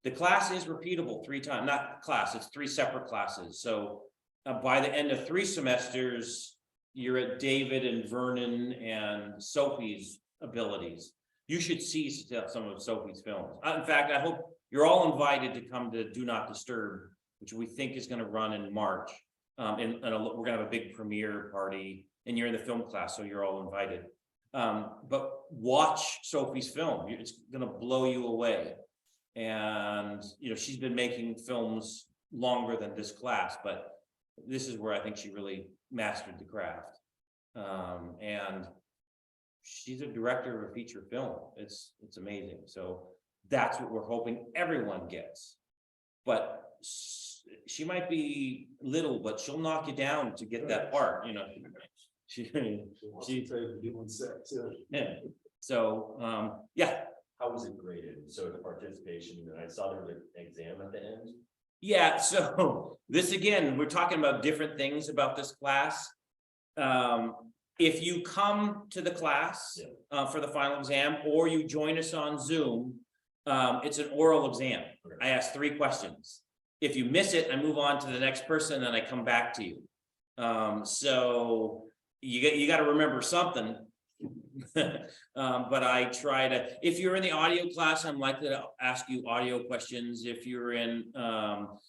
Speaker 1: The class is repeatable 3 times, not class, it's 3 separate classes. So by the end of 3 semesters, you're at David and Vernon and Sophie's abilities. You should see some of Sophie's films. In fact, I hope you're all invited to come to Do Not Disturb, which we think is going to run in March. And we're going to have a big premiere party, and you're in the film class, so you're all invited. But watch Sophie's film; it's going to blow you away. And you know, she's been making films longer than this class, but this is where I think she really mastered the craft. And she's a director of a feature film. It's amazing. So that's what we're hoping everyone gets. But she might be little, but she'll knock you down to get that part, you know. She's
Speaker 2: doing sex.
Speaker 1: yeah. So yeah.
Speaker 6: How was it graded? So the participation, and I saw there was an exam at the end.
Speaker 1: Yeah, so this again, we're talking about different things about this class. If you come to the class for the final exam, or you join us on Zoom, it's an oral exam.
Speaker 6: Okay.
Speaker 1: I ask 3 questions. If you miss it, I move on to the next person and I come back to you. So you got to remember something. But I try to, if you're in the audio class, I'm likely to ask you audio questions. If you're in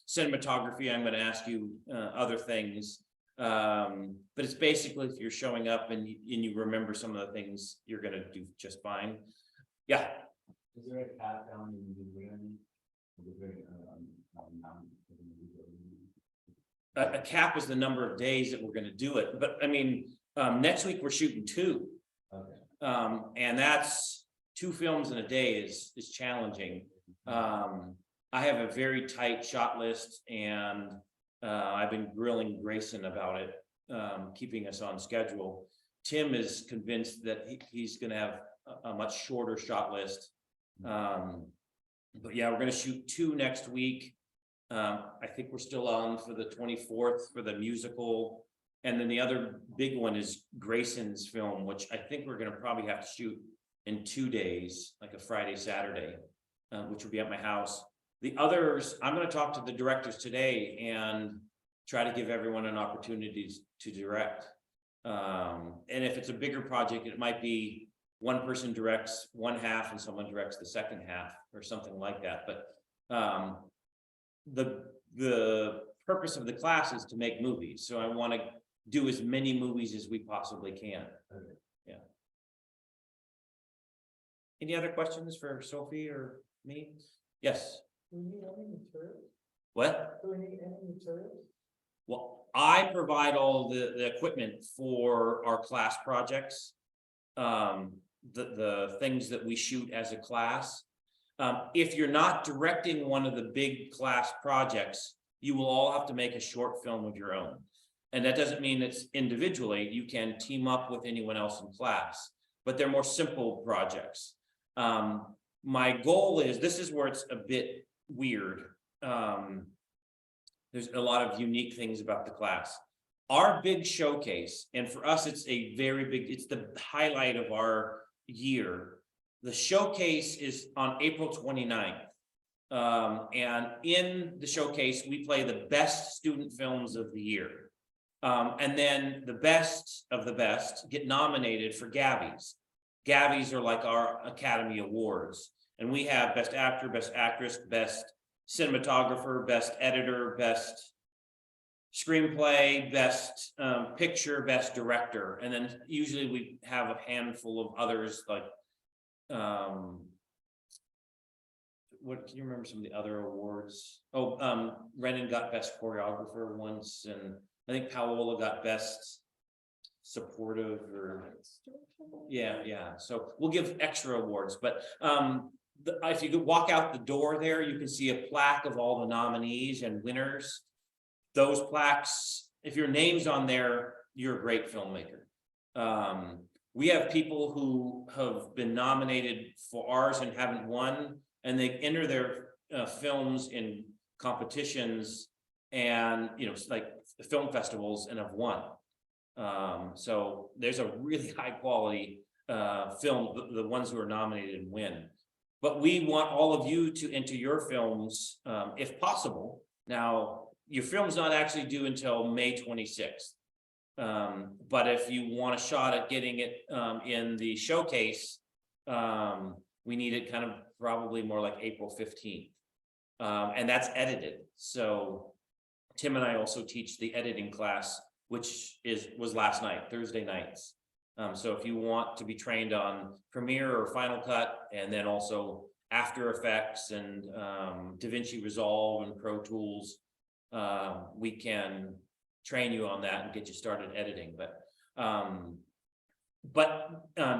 Speaker 1: cinematography, I'm going to ask you other things. But it's basically, if you're showing up and you remember some of the things, you're going to do just fine. Yeah.
Speaker 7: Is there a cap down in the
Speaker 1: A cap is the number of days that we're going to do it. But I mean, next week we're shooting 2.
Speaker 7: Okay.
Speaker 1: And that's 2 films in a day is challenging. I have a very tight shot list, and I've been grilling Grayson about it, keeping us on schedule. Tim is convinced that he's going to have a much shorter shot list. But yeah, we're going to shoot 2 next week. I think we're still on for the 24th for the musical. And then the other big one is Grayson's film, which I think we're going to probably have to shoot in 2 days, like a Friday, Saturday, which will be at my house. The others, I'm going to talk to the directors today and try to give everyone an opportunity to direct. And if it's a bigger project, it might be one person directs one half and someone directs the second half or something like that. But the purpose of the class is to make movies. So I want to do as many movies as we possibly can.
Speaker 7: Okay.
Speaker 1: Yeah. Any other questions for Sophie or me? Yes.
Speaker 5: Do we need any materials?
Speaker 1: What?
Speaker 5: Do we need any materials?
Speaker 1: Well, I provide all the equipment for our class projects. The things that we shoot as a class. If you're not directing one of the big class projects, you will all have to make a short film of your own. And that doesn't mean it's individually, you can team up with anyone else in class, but they're more simple projects. My goal is, this is where it's a bit weird. There's a lot of unique things about the class. Our big showcase, and for us, it's a very big, it's the highlight of our year. The showcase is on April 29th. And in the showcase, we play the best student films of the year. And then the best of the best get nominated for Gabbies. Gabbies are like our Academy Awards. And we have best actor, best actress, best cinematographer, best editor, best screenplay, best picture, best director. And then usually we have a handful of others like, what, can you remember some of the other awards? Oh, Renan got best choreographer once, and I think Paola got best supportive or, yeah. So we'll give extra awards, but if you could walk out the door there, you can see a plaque of all the nominees and winners. Those plaques, if your name's on there, you're a great filmmaker. We have people who have been nominated for ours and haven't won, and they enter their films in competitions and, you know, like the film festivals, and have won. So there's a really high quality film, the ones who are nominated and win. But we want all of you to enter your films if possible. Now, your film's not actually due until May 26th. But if you want a shot at getting it in the showcase, we need it kind of probably more like April 15th. And that's edited. So Tim and I also teach the editing class, which was last night, Thursday nights. So if you want to be trained on Premiere or Final Cut, and then also After Effects and DaVinci Resolve and Pro Tools, we can train you on that and get you started editing. But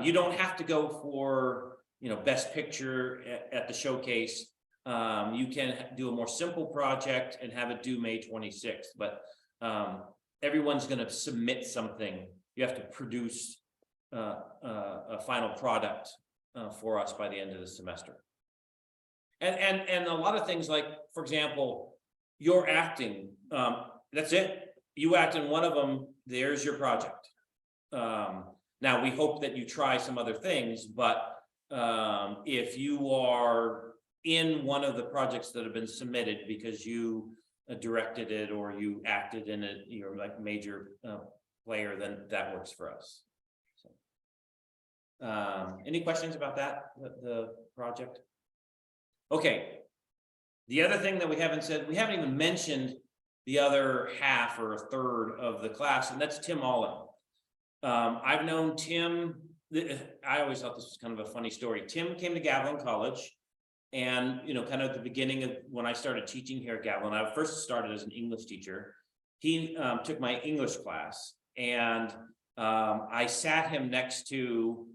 Speaker 1: you don't have to go for, you know, best picture at the showcase. You can do a more simple project and have it due May 26th, but everyone's going to submit something. You have to produce a final product for us by the end of the semester. And a lot of things, like, for example, your acting, that's it. You act in one of them, there's your project. Now we hope that you try some other things, but if you are in one of the projects that have been submitted because you directed it or you acted in it, you're like major player, then that works for us. So, any questions about that, the project? Okay. The other thing that we haven't said, we haven't even mentioned the other half or a third of the class, and that's Tim Allen. I've known Tim, I always thought this was kind of a funny story. Tim came to Gavilan College, and, you know, kind of at the beginning of when I started teaching here at Gavilan, I first started as an English teacher. He took my English class, and I sat him next to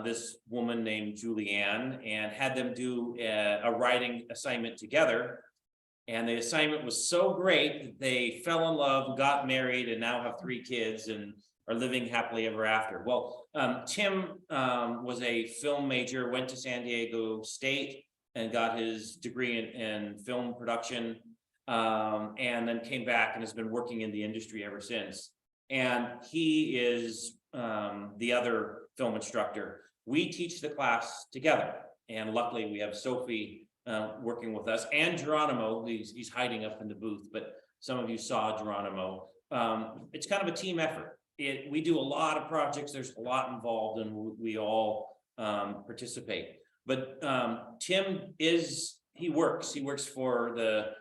Speaker 1: this woman named Julianne, and had them do a writing assignment together. And the assignment was so great that they fell in love, got married, and now have 3 kids and are living happily ever after. Well, Tim was a film major, went to San Diego State and got his degree in film production, and then came back and has been working in the industry ever since. And he is the other film instructor. We teach the class together, and luckily we have Sophie working with us, and Geronimo. He's hiding up in the booth, but some of you saw Geronimo. It's kind of a team effort. We do a lot of projects. There's a lot involved, and we all participate. But Tim works for the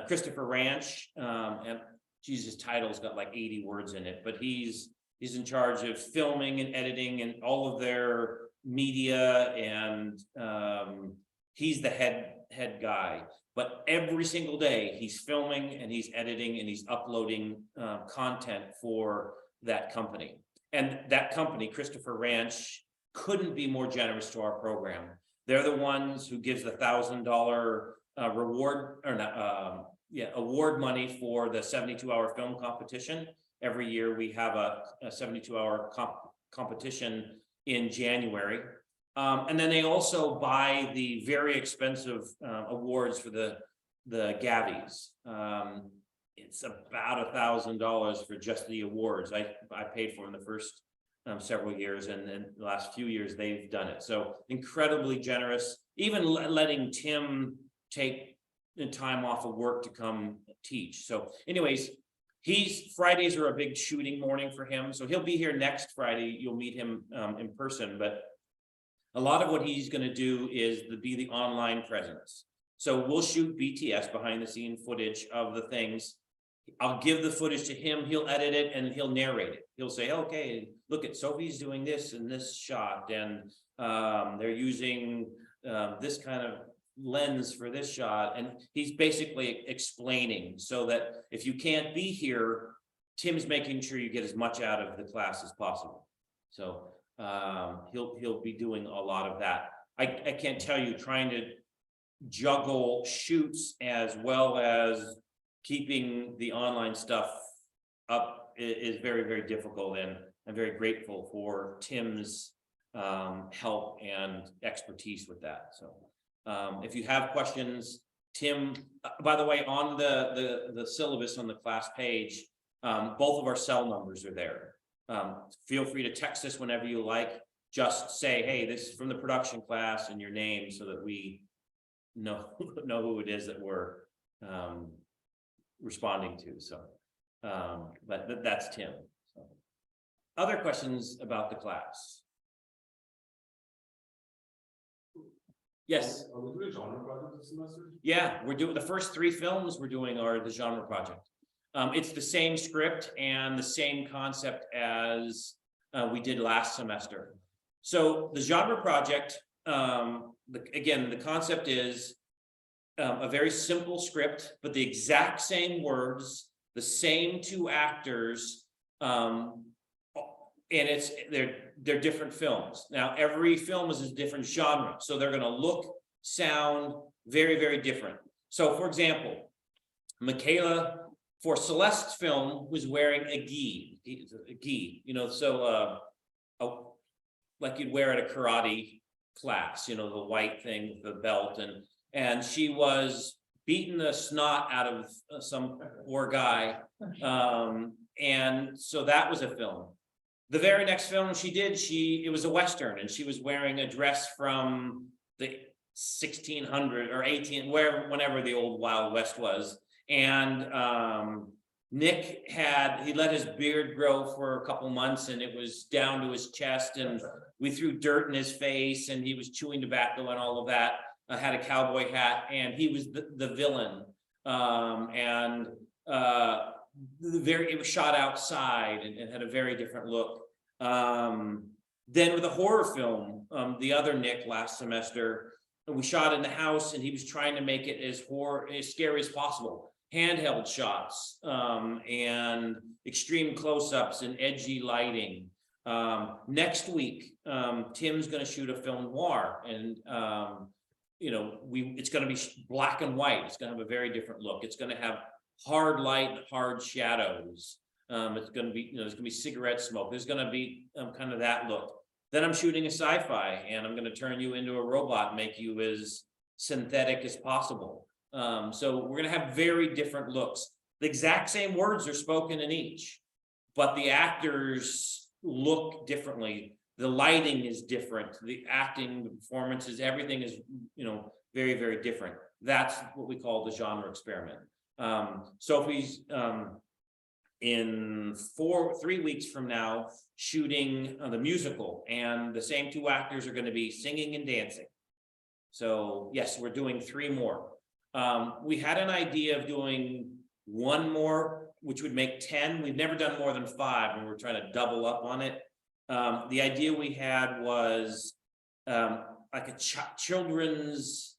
Speaker 1: Christopher Ranch, and Jesus' title's got like 80 words in it, but he's in charge of filming and editing and all of their media, and he's the head guy. But every single day he's filming and he's editing and he's uploading content for that company. And that company, Christopher Ranch, couldn't be more generous to our program. They're the ones who gives the $1,000 reward, or not, award money for the 72-hour film competition. Every year we have a 72-hour competition in January. And then they also buy the very expensive awards for the Gabbies. It's about $1,000 for just the awards. I paid for in the first several years, and then the last few years they've done it. So incredibly generous, even letting Tim take the time off of work to come teach. So anyways, Fridays are a big shooting morning for him, so he'll be here next Friday. You'll meet him in person, but a lot of what he's gonna do is be the online presence. So we'll shoot BTS, behind the scene footage of the things. I'll give the footage to him, he'll edit it and he'll narrate it. He'll say, okay, look at Sophie's doing this in this shot, and they're using this kind of lens for this shot, and he's basically explaining so that if you can't be here, Tim's making sure you get as much out of the class as possible. So he'll be doing a lot of that. I can't tell you, trying to juggle shoots as well as keeping the online stuff up is very, very difficult, and I'm very grateful for Tim's help and expertise with that. So if you have questions, Tim, by the way, on the syllabus on the class page, both of our cell numbers are there. Feel free to text us whenever you like. Just say, hey, this is from the production class, and your name, so that we know who it is that we're responding to. So but that's Tim. So, other questions about the class? Yes.
Speaker 2: Are we doing genre project this semester?
Speaker 1: Yeah, we're doing the first 3 films we're doing are the genre project. It's the same script and the same concept as we did last semester. So the genre project, again, the concept is a very simple script, but the exact same words, the same 2 actors, and they're different films. Now, every film is a different genre, so they're going to look, sound very, very different. So, for example, Michaela, for Celeste's film, was wearing a gi, you know, so like you'd wear at a karate class, you know, the white thing with the belt, and she was beating the snot out of some poor guy, and so that was a film. The very next film she did, it was a Western, and she was wearing a dress from the 1600 or 18, whenever the old Wild West was. And Nick he let his beard grow for a couple months, and it was down to his chest, and we threw dirt in his face, and he was chewing tobacco and all of that. Had a cowboy hat, and he was the villain. It was shot outside and had a very different look. Then with a horror film, the other Nick last semester, we shot in the house, and he was trying to make it as scary as possible. Handheld shots, and extreme close-ups and edgy lighting. Next week, Tim's going to shoot a film noir, and you know, it's going to be black and white. It's going to have a very different look. It's going to have hard light, hard shadows. It's going to be, you know, there's going to be cigarette smoke. There's going to be kind of that look. Then I'm shooting a sci-fi, and I'm going to turn you into a robot, and make you as synthetic as possible. So we're going to have very different looks. The exact same words are spoken in each, but the actors look differently. The lighting is different. The acting, the performances, everything is, you know, very, very different. That's what we call the genre experiment. Sophie's in 3 weeks from now shooting the musical, and the same 2 actors are going to be singing and dancing. So yes, we're doing 3 more. We had an idea of doing 1 more, which would make 10. We've never done more than 5, and we're trying to double up on it. The idea we had was like a children's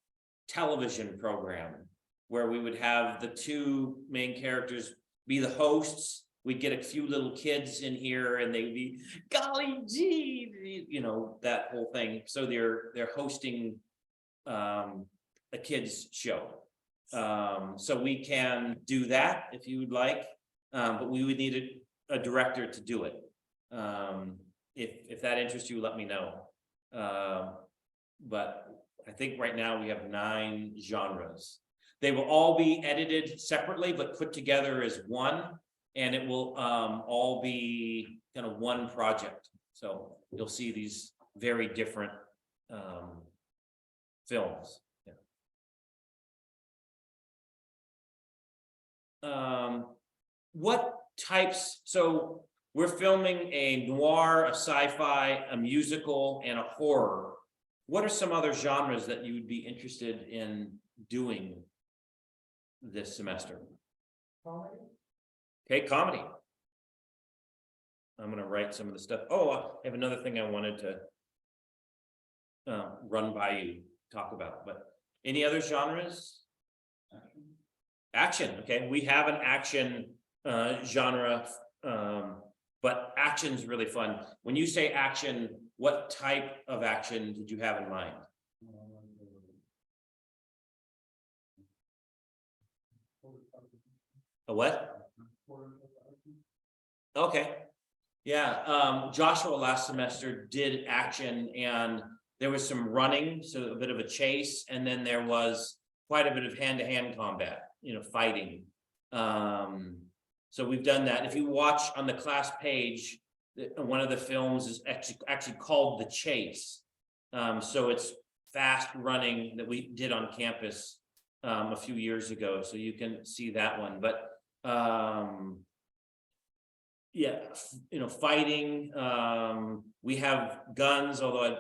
Speaker 1: television program, where we would have the 2 main characters be the hosts. We'd get a few little kids in here, and they'd be, golly gee, you know, that whole thing. So they're hosting a kids show. So we can do that if you would like, but we would need a director to do it. If that interests you, let me know. But I think right now we have 9 genres. They will all be edited separately, but put together as one, and it will all be kind of one project. So you'll see these very different films. what types, so we're filming a noir, a sci-fi, a musical, and a horror. What are some other genres that you would be interested in doing this semester? Okay, comedy. I'm gonna write some of the stuff. Oh, I have another thing I wanted to run by you, talk about, but any other genres? Action, okay, we have an action genre, but action's really fun. When you say action, what type of action did you have in mind? A what? Okay, yeah, Joshua last semester did action, and there was some running, so a bit of a chase, and then there was quite a bit of hand-to-hand combat, fighting. So we've done that. If you watch on the class page, one of the films is actually called The Chase. So it's fast running that we did on campus a few years ago, so you can see that one. But yeah, fighting. We have guns, although I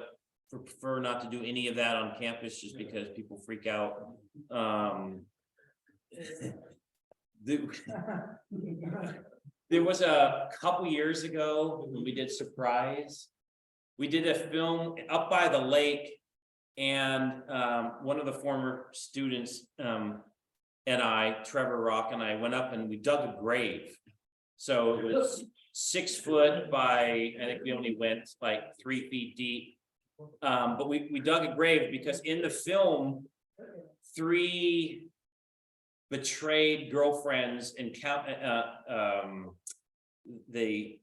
Speaker 1: prefer not to do any of that on campus just because people freak out. There was a couple years ago when we did Surprise. We did a film up by the lake, and one of the former students and I, Trevor Rock, and I went up and we dug a grave. So it was 6 foot by, I think we only went like 3 feet deep. But we dug a grave because in the film, 3 betrayed girlfriends encounter they,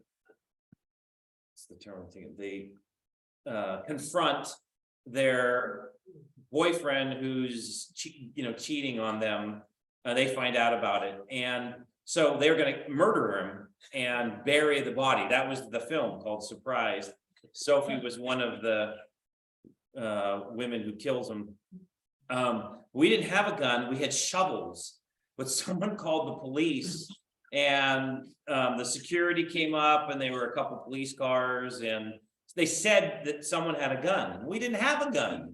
Speaker 1: what's the term I'm thinking? They confront their boyfriend who's cheating on them. They find out about it, and so they're going to murder him and bury the body. That was the film called Surprise. Sophie was one of the women who kills him. We didn't have a gun, we had shovels, but someone called the police, and the security came up, and there were a couple police cars, and they said that someone had a gun. We didn't have a gun,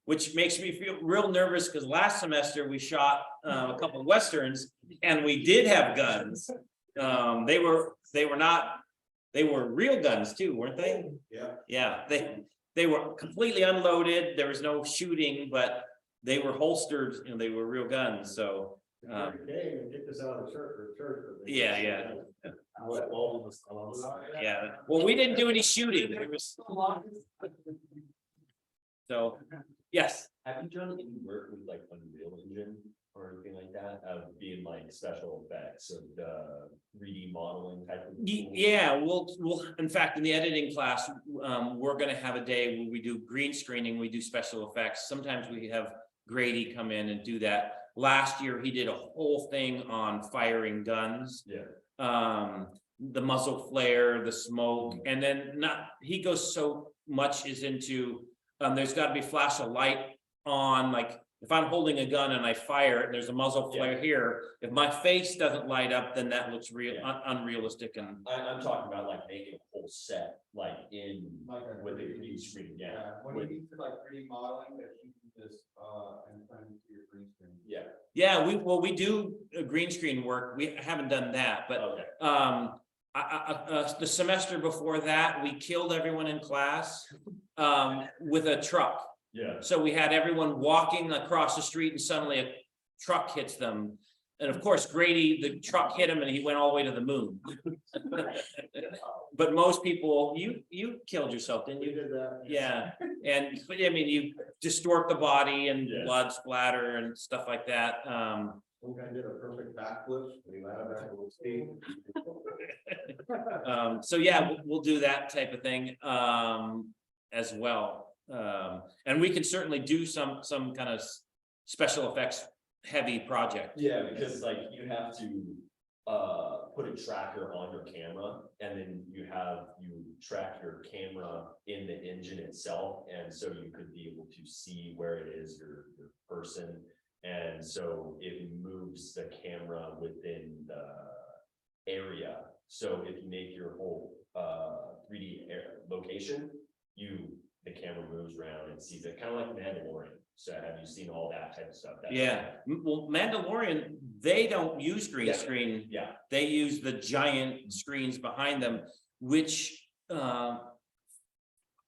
Speaker 1: which makes me feel real nervous because last semester we shot a couple of Westerns and we did have guns. They were real guns too, weren't they?
Speaker 2: Yeah.
Speaker 1: Yeah, they were completely unloaded. There was no shooting, but they were holstered, they were real guns. So
Speaker 2: Get this out of the church.
Speaker 1: yeah. Yeah, well, we didn't do any shooting. It was so, yes.
Speaker 6: Have you done any work with like Unreal Engine or anything like that, of being like special effects of the 3D modeling type of?
Speaker 1: Yeah, we'll in fact in the editing class, we're gonna have a day where we do green screening, we do special effects. Sometimes we have Grady come in and do that. Last year he did a whole thing on firing guns.
Speaker 6: Yeah.
Speaker 1: The muzzle flare, the smoke, and then he goes so much is into there's got to be flash of light on, like if I'm holding a gun and I fire it, there's a muzzle flare here. If my face doesn't light up, then that looks real unrealistic. And
Speaker 6: I'm talking about like making a whole set, like in with the green screen. Yeah.
Speaker 2: When you need to like 3D modeling, that you can just implement to your green screen.
Speaker 6: Yeah.
Speaker 1: yeah, we do green screen work. We haven't done that, but
Speaker 6: Okay.
Speaker 1: the semester before that, we killed everyone in class with a truck.
Speaker 6: Yeah.
Speaker 1: So we had everyone walking across the street and suddenly a truck hits them. And of course, Grady, the truck hit him and he went all the way to the moon. But most people, you killed yourself, didn't you?
Speaker 2: did that.
Speaker 1: Yeah, and but I mean, you distort the body and
Speaker 6: Yeah.
Speaker 1: blood splatter and stuff like that.
Speaker 2: One guy did a perfect backflip, and he landed back with his feet.
Speaker 1: So yeah, we'll do that type of thing as well. And we can certainly do some kind of special effects heavy project.
Speaker 6: Yeah, because like you have to put a tracker on your camera, and then you track your camera in the engine itself, and so you could be able to see where it is your person, And so it moves the camera within the area. So if you make your whole 3D location, the camera moves around and sees it, kind of like Mandalorian. So have you seen all that type of stuff?
Speaker 1: Yeah, well, Mandalorian, they don't use green
Speaker 6: Yeah.
Speaker 1: screen.
Speaker 6: Yeah,
Speaker 1: They use the giant screens behind them, which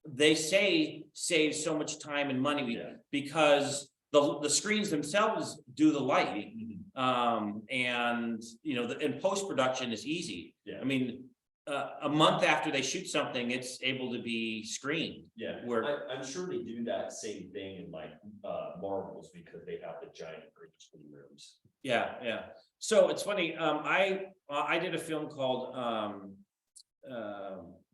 Speaker 1: they say saves so much time and money
Speaker 6: Yeah.
Speaker 1: because the screens themselves do the lighting. And in post-production is easy.
Speaker 6: Yeah.
Speaker 1: I mean, a month after they shoot something, it's able to be screened.
Speaker 6: yeah.
Speaker 1: Where
Speaker 6: I'm sure they do that same thing in like Marvels because they have the giant green screen rooms.
Speaker 1: Yeah. So it's funny, I did a film called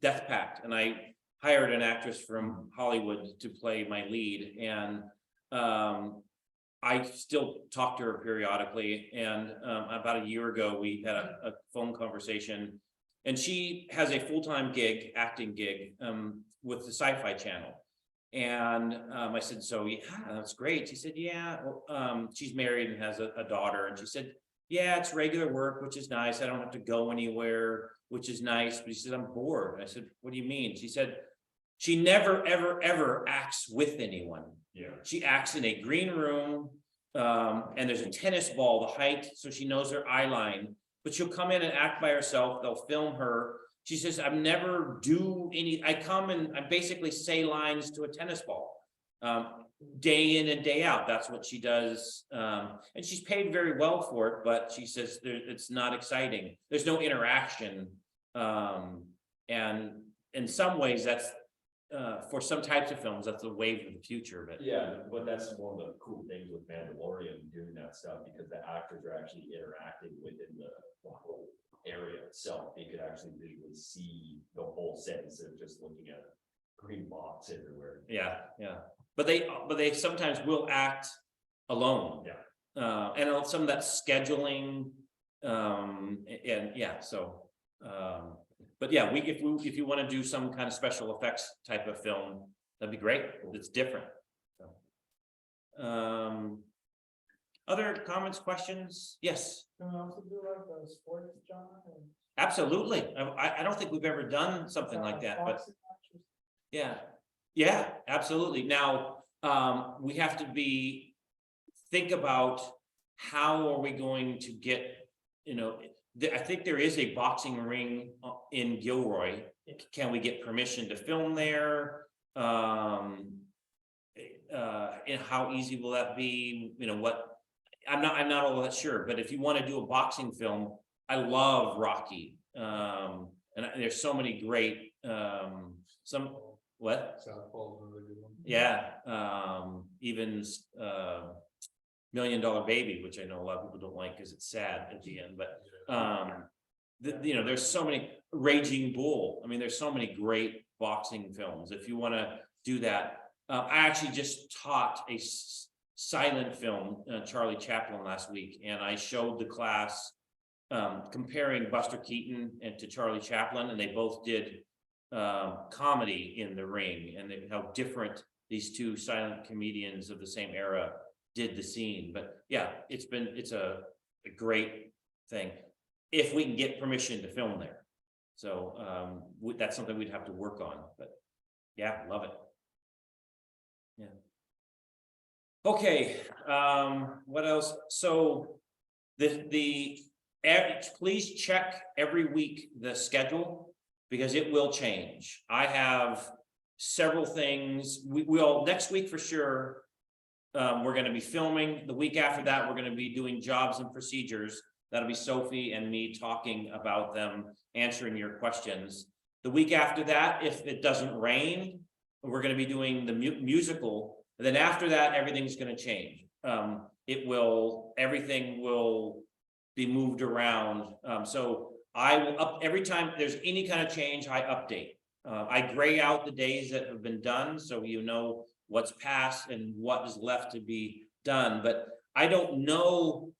Speaker 1: Death Pact, and I hired an actress from Hollywood to play my lead, and I still talk to her periodically, and about a year ago, we had a phone conversation, and she has a full-time gig, acting gig, with the Sci-Fi Channel. And I said, so yeah, that's great. She said, yeah, well, she's married and has a daughter. And she said, yeah, it's regular work, which is nice. I don't have to go anywhere, which is nice. But she said, I'm bored. I said, what do you mean? She said, she never, ever acts with anyone.
Speaker 6: Yeah.
Speaker 1: She acts in a green room, and there's a tennis ball, the height, so she knows her eye line. But she'll come in and act by herself. They'll film her. She says, I never do any, I come and I basically say lines to a tennis ball, day in and day out. That's what she does. And she's paid very well for it, but she says it's not exciting. There's no interaction. And in some ways that's, for some types of films, that's the wave of the future, but
Speaker 6: Yeah, but that's one of the cool things with Mandalorian doing that stuff, because the actors are actually interacting within the whole area itself. They could actually visually see the whole set instead of just looking at a green box everywhere.
Speaker 1: yeah. But they sometimes will act alone.
Speaker 6: Yeah.
Speaker 1: And on some of that scheduling, and yeah, so, but yeah, if you want to do some kind of special effects type of film, that'd be great. It's different. So, other comments, questions? Yes,
Speaker 5: Can we also do like a sports genre?
Speaker 1: absolutely. I don't think we've ever done something like that, but yeah, absolutely. Now, we have to think about how are we going to get, I think there is a boxing ring in Gilroy. Can we get permission to film there? And how easy will that be? I'm not all that sure, but if you want to do a boxing film, I love Rocky. And there's so many great, what?
Speaker 2: Southpaw is another good one.
Speaker 1: Yeah, even $1 Million Baby, which I know a lot of people don't like because it's sad at the end, but there's so many. Raging Bull. I mean, there's so many great boxing films. If you want to do that, I actually just taught a silent film, Charlie Chaplin, last week, and I showed the class comparing Buster Keaton to Charlie Chaplin, and they both did comedy in the ring, and how different these two silent comedians of the same era did the scene. But yeah, it's a great thing if we can get permission to film there. So that's something we'd have to work on, but yeah, love it. Yeah. Okay, what else? So please check every week the schedule, because it will change. I have several things. We will next week for sure. We're going to be filming. The week after that, we're going to be doing jobs and procedures. That'll be Sophie and me talking about them, answering your questions. The week after that, if it doesn't rain, we're going to be doing the musical. And then after that, everything's going to change. Everything will be moved around. So I will every time there's any kind of change, I update. I gray out the days that have been done, so what's passed and what is left to be done. But I don't know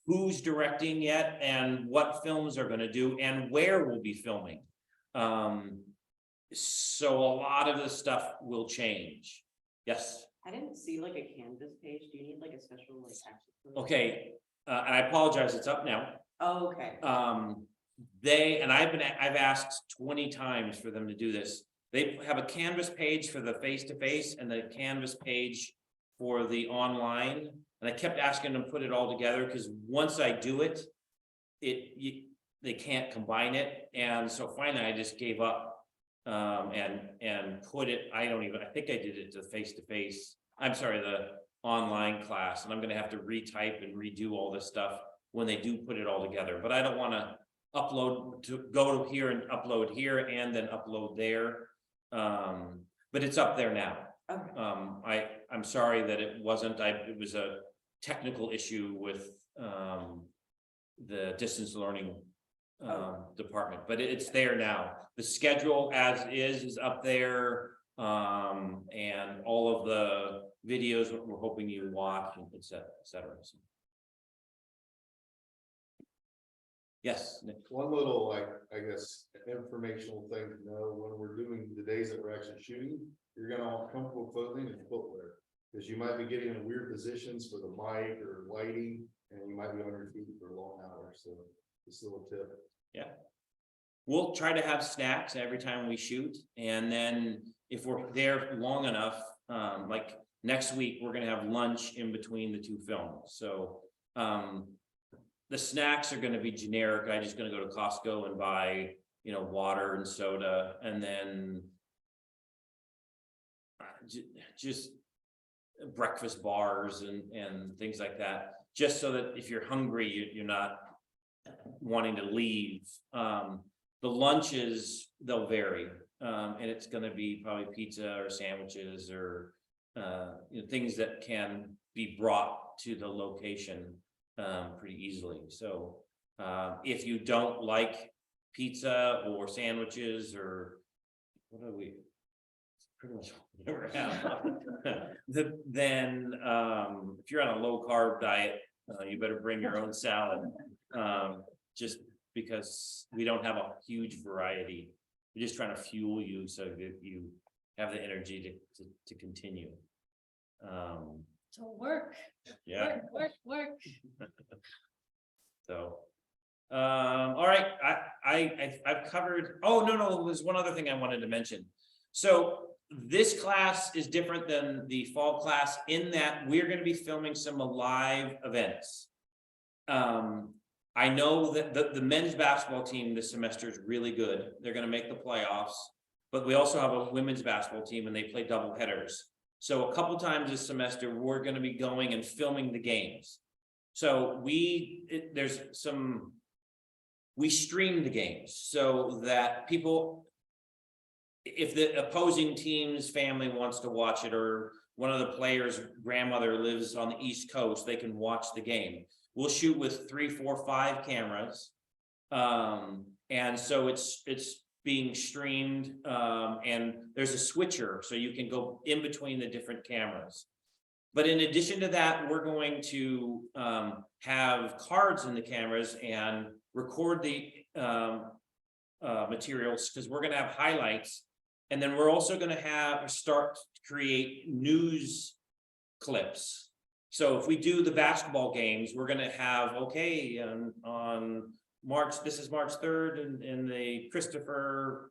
Speaker 1: who's directing yet and what films are going to do and where we'll be filming. So a lot of the stuff will change. Yes.
Speaker 4: I didn't see like a Canvas page. Do you need like a special like access? for that?
Speaker 1: Okay, and I apologize, it's up now.
Speaker 4: Oh, okay.
Speaker 1: I've asked 20 times for them to do this. They have a Canvas page for the face-to-face and the Canvas page for the online. And I kept asking them to put it all together, because once I do it, they can't combine it. And so finally I just gave up. And put it, I think I did it to face-to-face. I'm sorry, the online class, and I'm gonna have to retype and redo all this stuff when they do put it all together, but I don't wanna go to here and upload here and then upload there. But it's up there now.
Speaker 4: Okay.
Speaker 1: I'm sorry that it wasn't, it was a technical issue with, the distance learning department, but it's there now. The schedule as is up there. And all of the videos we're hoping you watch, and et cetera. So. Yes, Nick.
Speaker 2: One little, like, I guess, informational thing to know, when we're doing the days that we're actually shooting, you're gonna want comfortable clothing and footwear. Because you might be getting in weird positions for the mic or lighting, and you might be on your feet for a long hour, so just a little tip.
Speaker 1: Yeah. We'll try to have snacks every time we shoot, and then if we're there long enough, like next week, we're gonna have lunch in between the two films, so. The snacks are gonna be generic. I'm just gonna go to Costco and buy, water and soda, and then. Just breakfast bars and things like that, just so that if you're hungry, you're not wanting to leave. The lunches, they'll vary, and it's gonna be probably pizza or sandwiches or things that can be brought to the location pretty easily. So if you don't like pizza or sandwiches or what are we? Pretty much whatever then if you're on a low carb diet, you better bring your own salad. Just because we don't have a huge variety. We're just trying to fuel you so that you have the energy to continue.
Speaker 3: To work.
Speaker 1: Yeah.
Speaker 3: Work.
Speaker 1: So, all right, I've covered, oh, no, there's one other thing I wanted to mention. So this class is different than the fall class in that we're gonna be filming some live events. I know that the men's basketball team this semester is really good. They're gonna make the playoffs, but we also have a women's basketball team and they play double headers. So a couple times this semester, we're gonna be going and filming the games. So we stream the games so that people, if the opposing team's family wants to watch it, or one of the players' grandmother lives on the East Coast, they can watch the game. We'll shoot with 3, 4, 5 cameras. And so it's being streamed, and there's a switcher so you can go in between the different cameras. But in addition to that, we're going to have cards in the cameras and record the materials, because we're going to have highlights. And then we're also going to start to create news clips. So if we do the basketball games, we're going to have, okay, on March, this is March 3rd in the Christopher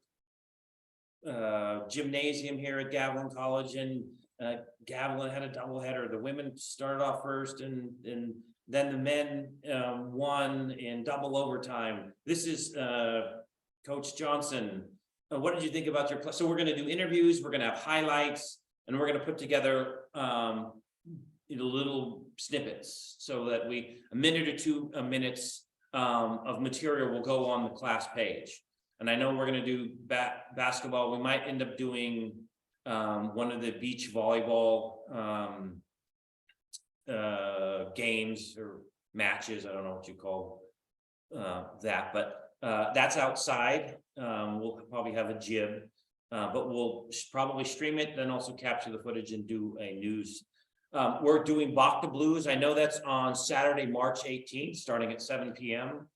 Speaker 1: gymnasium here at Gavilan College, and Gavilan had a doubleheader. The women started off first, and then the men won in double overtime. This is Coach Johnson. What did you think about your play? So we're going to do interviews, we're going to have highlights, and we're going to put together little snippets so that a minute or 2 minutes of material will go on the class page. And I know we're going to do basketball. We might end up doing one of the beach volleyball games or matches. I don't know what you call that, but that's outside. We'll probably have a gym, but we'll probably stream it, then also capture the footage and do a news. We're doing Bach the Blues. I know that's on Saturday, March 18th, starting at 7 p.m.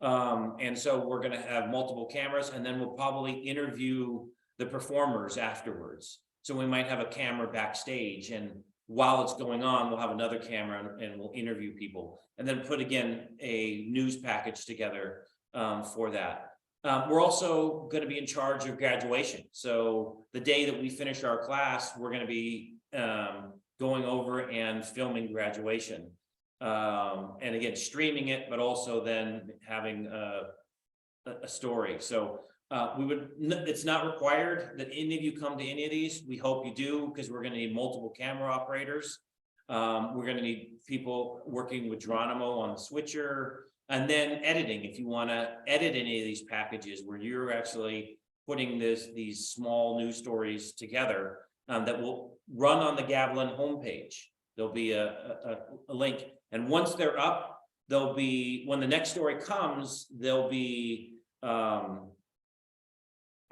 Speaker 1: And so we're going to have multiple cameras, and then we'll probably interview the performers afterwards. So we might have a camera backstage, and while it's going on, we'll have another camera and we'll interview people. And then put again a news package together for that. We're also going to be in charge of graduation. So the day that we finish our class, we're going to be going over and filming graduation. And again, streaming it, but also then having a story. So it's not required that any of you come to any of these. We hope you do, because we're going to need multiple camera operators. We're going to need people working with Geronimo on the switcher, and then editing. If you want to edit any of these packages where you're actually putting these small news stories together, that will run on the Gavilan homepage. There'll be a link, and once they're up, they'll be, when the next story comes, they'll be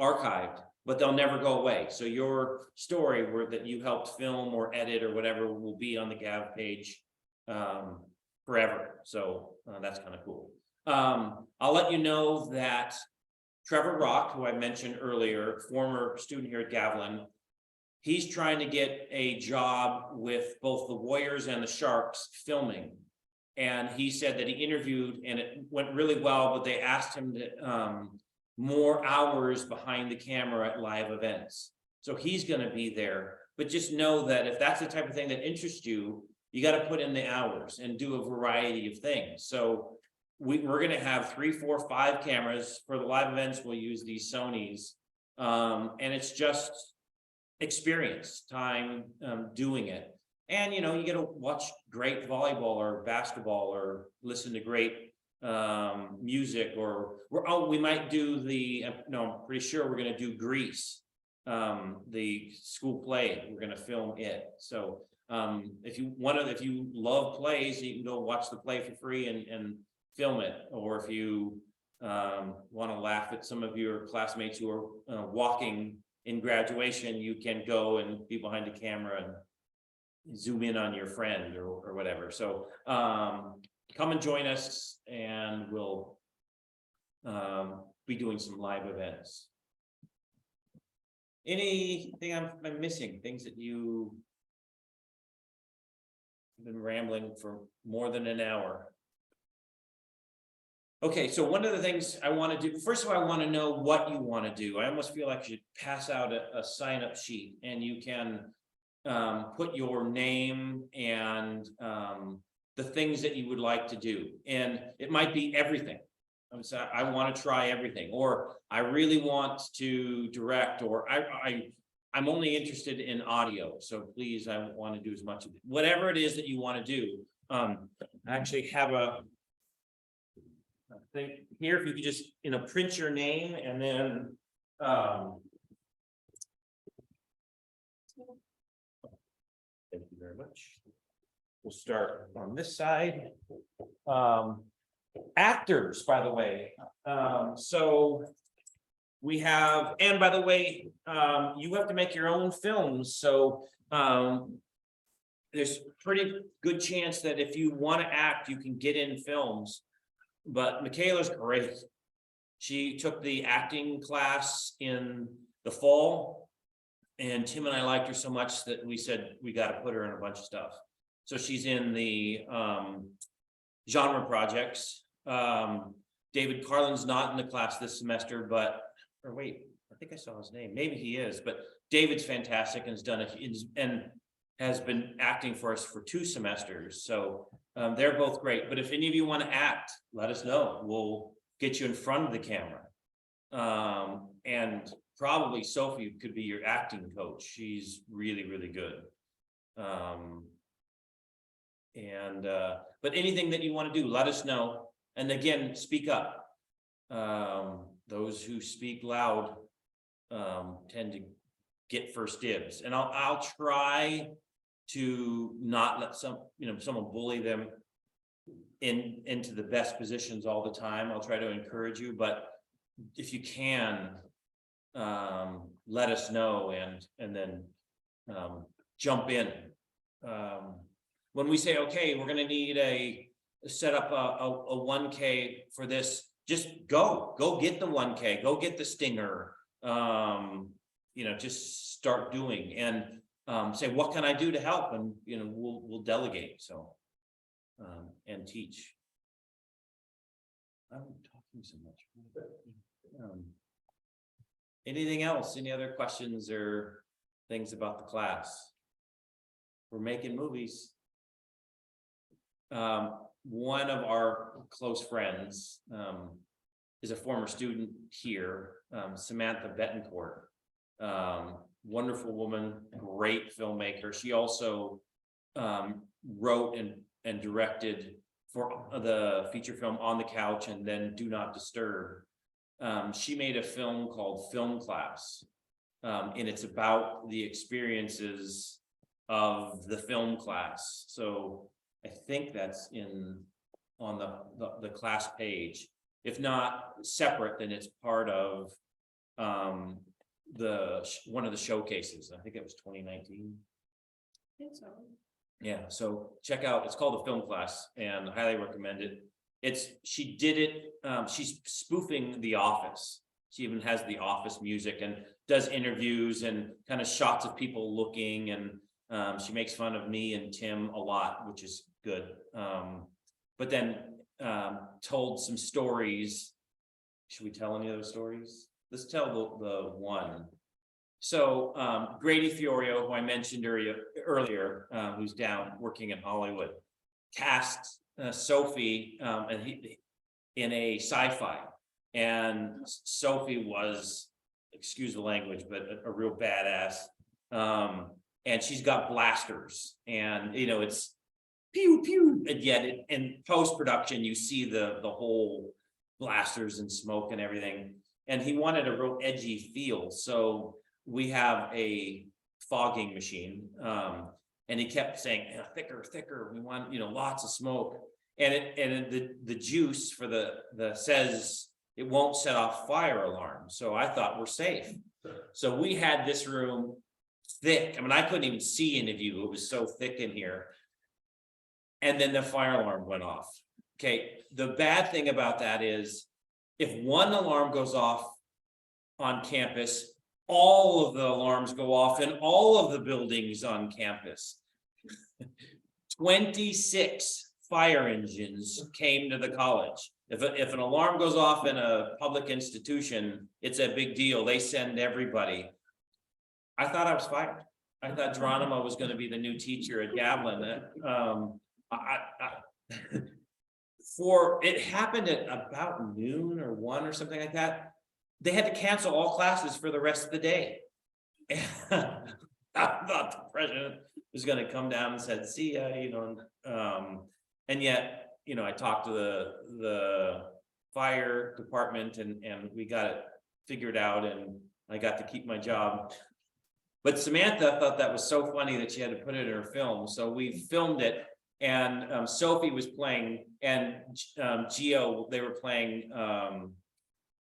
Speaker 1: archived, but they'll never go away. So your story that you helped film or edit or whatever will be on the Gav page forever. So that's kind of cool. I'll let you know that Trevor Rock, who I mentioned earlier, former student here at Gavilan, he's trying to get a job with both the Warriors and the Sharks filming. And he said that he interviewed and it went really well, but they asked him to more hours behind the camera at live events. So he's going to be there, but just know that if that's the type of thing that interests you, you got to put in the hours and do a variety of things. So we're going to have 3, 4, 5 cameras for the live events. We'll use these Sonys, and it's just experience time doing it. And you get to watch great volleyball or basketball or listen to great music, or we might do I'm pretty sure we're going to do Grease, the school play. We're going to film it. So if you love plays, you can go watch the play for free and film it. Or if you want to laugh at some of your classmates who are walking in graduation, you can go and be behind the camera and zoom in on your friend or whatever. So come and join us, and we'll be doing some live events. Anything I'm missing? Things that you have been rambling for more than an hour? Okay, so one of the things I want to do, first of all, I want to know what you want to do. I almost feel like you should pass out a sign-up sheet, and you can put your name and the things that you would like to do. And it might be everything. I want to try everything, or I really want to direct, or I'm only interested in audio. So please, I want to do as much of it. Whatever it is that you want to do. I actually have a thing here. If you could just, print your name, and then thank you very much. We'll start on this side. Actors, by the way. So we have, and by the way, you have to make your own films. So there's pretty good chance that if you want to act, you can get in films. But Michaela's great. She took the acting class in the fall, and Tim and I liked her so much that we said we got to put her in a bunch of stuff. So she's in the genre projects. David Carlin's not in the class this semester, or wait, I think I saw his name. Maybe he is, but David's fantastic and has done it and has been acting for us for 2 semesters. So they're both great. But if any of you want to act, let us know. We'll get you in front of the camera. And probably Sophie could be your acting coach. She's really, really good. But anything that you want to do, let us know. And again, speak up. Those who speak loud tend to get first dibs. And I'll try to not let someone bully them into the best positions all the time. I'll try to encourage you, but if you can, let us know and then jump in. When we say, okay, we're going to need set up a 1K for this, just go get the 1K, go get the stinger. just start doing and say, what can I do to help? And, we'll delegate, so. And teach. I'm talking so much. Anything else? Any other questions or things about the class? We're making movies. One of our close friends is a former student here, Samantha Betancourt. Wonderful woman, great filmmaker. She also wrote and directed for the feature film On the Couch and then Do Not Disturb. She made a film called Film Class, and it's about the experiences of the film class. So I think that's on the class page. If not separate, then it's part of one of the showcases. I think it was 2019.
Speaker 3: I think so.
Speaker 1: Yeah, so check out, it's called The Film Class and I highly recommend it. She did it, she's spoofing The Office. She even has The Office music and does interviews and kind of shots of people looking, and she makes fun of me and Tim a lot, which is good. But then told some stories. Should we tell any of those stories? Let's tell the one. So Grady Fiorio, who I mentioned earlier, who's down working in Hollywood, cast Sophie in a sci-fi, and Sophie was, excuse the language, but a real badass. And she's got blasters, and it's pew pew, and yet in post-production you see the whole blasters and smoke and everything. And he wanted a real edgy feel, so we have a fogging machine, and he kept saying, thicker, we want, lots of smoke. And the juice for the says it won't set off fire alarm. So I thought we're safe. So we had this room thick. I mean, I couldn't even see any of you. It was so thick in here. And then the fire alarm went off. Okay, the bad thing about that is if one alarm goes off on campus, all of the alarms go off in all of the buildings on campus. 26 fire engines came to the college. If an alarm goes off in a public institution, it's a big deal. They send everybody. I thought I was fired. I thought Geronimo was going to be the new teacher at Gablin. It happened at about noon or 1 or something like that. They had to cancel all classes for the rest of the day. I thought the president was going to come down and said, see ya, and yet, I talked to the fire department and we got it figured out and I got to keep my job. But Samantha thought that was so funny that she had to put it in her film. So we filmed it, and Sophie was playing, and Gio, they were playing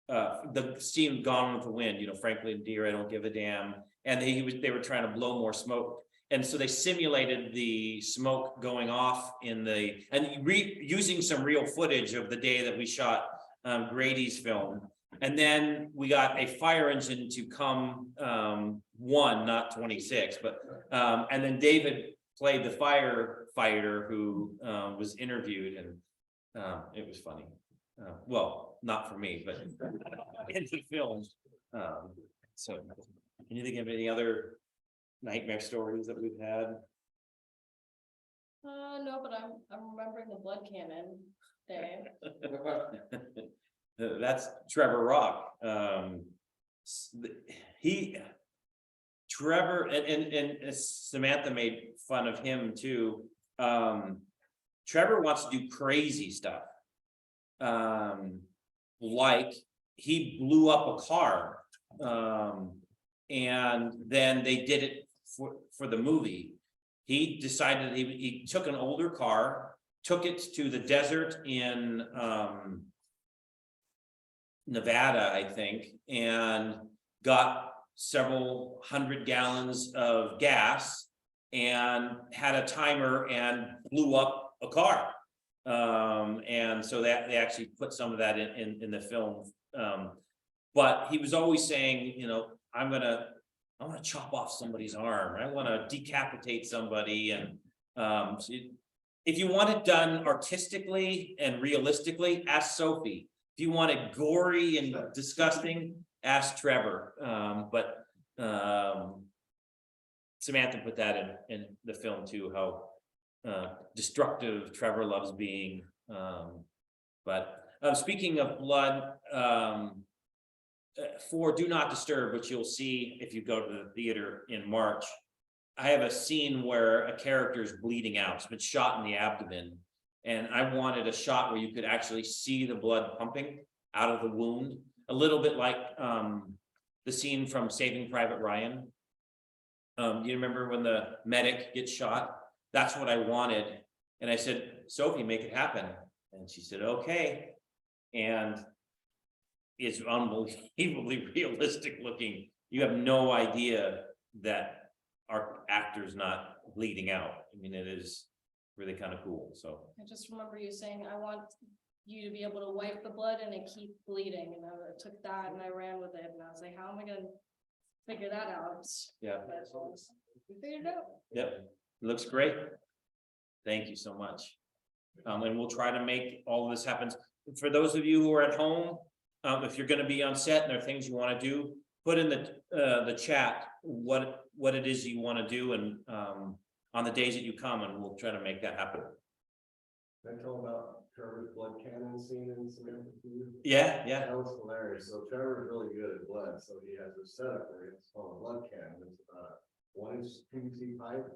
Speaker 1: the scene Gone with the Wind, Franklin Deer, I Don't Give a Damn. And they were trying to blow more smoke. And so they simulated the smoke going off using some real footage of the day that we shot Grady's film. And then we got a fire engine to come, 1, not 26, but, and then David played the firefighter who was interviewed, and it was funny. Well, not for me, but in the film. So can you think of any other nightmare stories that we've had?
Speaker 3: No, but I'm remembering the blood cannon day.
Speaker 1: That's Trevor Rock. Trevor and Samantha made fun of him too. Trevor wants to do crazy stuff. Like he blew up a car, and then they did it for the movie. He decided he took an older car, took it to the desert in Nevada, I think, and got several 100 gallons of gas and had a timer and blew up a car. And so that they actually put some of that in the film. But he was always saying, I'm gonna I want to chop off somebody's arm, I want to decapitate somebody, and if you want it done artistically and realistically, ask Sophie. If you want it gory and disgusting, ask Trevor. But Samantha put that in the film too, how destructive Trevor loves being. But speaking of blood, for Do Not Disturb, which you'll see if you go to the theater in March, I have a scene where a character is bleeding out. It's been shot in the abdomen. And I wanted a shot where you could actually see the blood pumping out of the wound, a little bit like the scene from Saving Private Ryan. You remember when the medic gets shot? That's what I wanted. And I said, Sophie, make it happen. And she said, okay. And it's unbelievably realistic looking. You have no idea that our actor's not bleeding out. I mean, it is really kind of cool. So
Speaker 3: I just remember you saying, I want you to be able to wipe the blood and it keep bleeding, and I took that and I ran with it, and I was like, how am I gonna figure that out?
Speaker 1: yeah,
Speaker 3: But we figured it out.
Speaker 1: yep, looks great. Thank you so much. And we'll try to make all of this happen. For those of you who are at home, if you're gonna be on set and there are things you wanna do, put in the chat what it is you wanna do, and on the days that you come, and we'll try to make that happen.
Speaker 2: Can I tell about Trevor's blood cannon scene in Samantha?
Speaker 1: Yeah, yeah,
Speaker 2: That was hilarious. So Trevor's really good at blood, so he has a setup where it's called a blood cannon. It's about a 1-inch PVC pipe,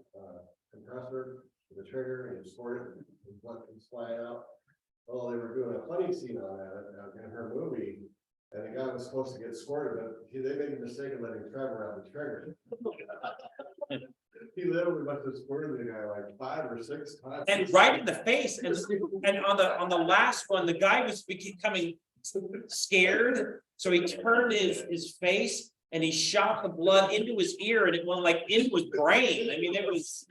Speaker 2: compressor with a trigger, and you squirt it, and blood comes flying out. Oh, they were doing a funny scene on that in her movie, and the guy was supposed to get squirted, but they made the mistake of letting Trevor have the trigger. He literally must have squirted the guy like 5 or 6 times.
Speaker 1: and right in the face, and on the last one, the guy was becoming scared, so he turned his face and he shot the blood into his ear, and it went like into his brain. I mean, it was.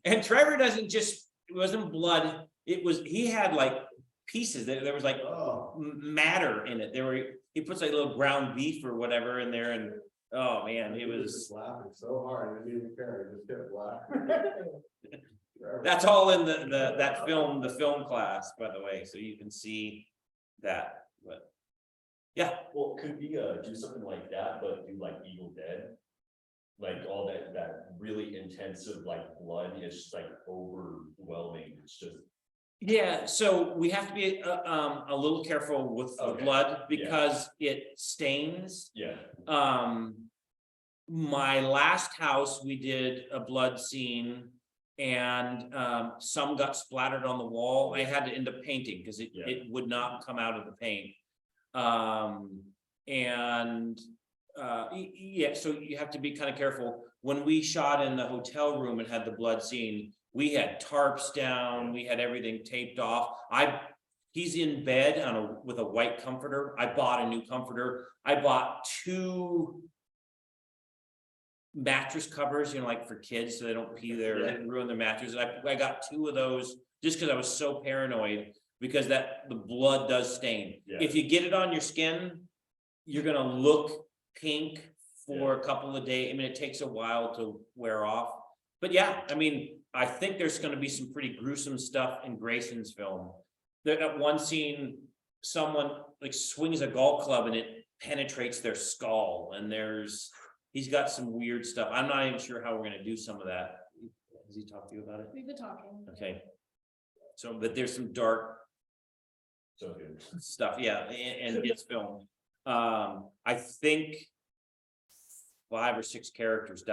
Speaker 1: And Trevor doesn't just, it wasn't blood, it was, he had like pieces, there was like
Speaker 2: Oh,
Speaker 1: matter in it. He puts like a little ground beef or whatever in there, and oh man, it
Speaker 2: he was
Speaker 1: was,
Speaker 2: just laughing so hard, he didn't even care, he just kept laughing.
Speaker 1: that's all in that film, the film class, by the way, so you can see that, but. Yeah,
Speaker 6: Well, could we do something like that, but do like Evil Dead? Like all that really intensive like blood, it's just like overwhelming, it's just.
Speaker 1: yeah, so we have to be a little careful with the
Speaker 6: Okay.
Speaker 1: blood because it stains.
Speaker 6: Yeah,
Speaker 1: My last house, we did a blood scene, and some got splattered on the wall. I had to end up painting because it
Speaker 6: Yeah.
Speaker 1: would not come out of the paint. Yeah, so you have to be kind of careful. When we shot in the hotel room and had the blood scene, we had tarps down, we had everything taped off. He's in bed with a white comforter. I bought a new comforter. I bought 2 mattress covers, like for kids, so they don't pee there and ruin their mattress. I got 2 of those just because I was so paranoid, because the blood does stain.
Speaker 6: Yeah.
Speaker 1: If you get it on your skin, you're gonna look pink for a couple of days. I mean, it takes a while to wear off. But yeah, I mean, I think there's gonna be some pretty gruesome stuff in Grayson's film. That one scene, someone like swings a golf club and it penetrates their skull, and he's got some weird stuff. I'm not even sure how we're gonna do some of that. Has he talked to you about it?
Speaker 3: We've been talking.
Speaker 1: Okay. So, but there's some dark
Speaker 6: so good.
Speaker 1: stuff, yeah, and it's filmed. I think 5 or 6 characters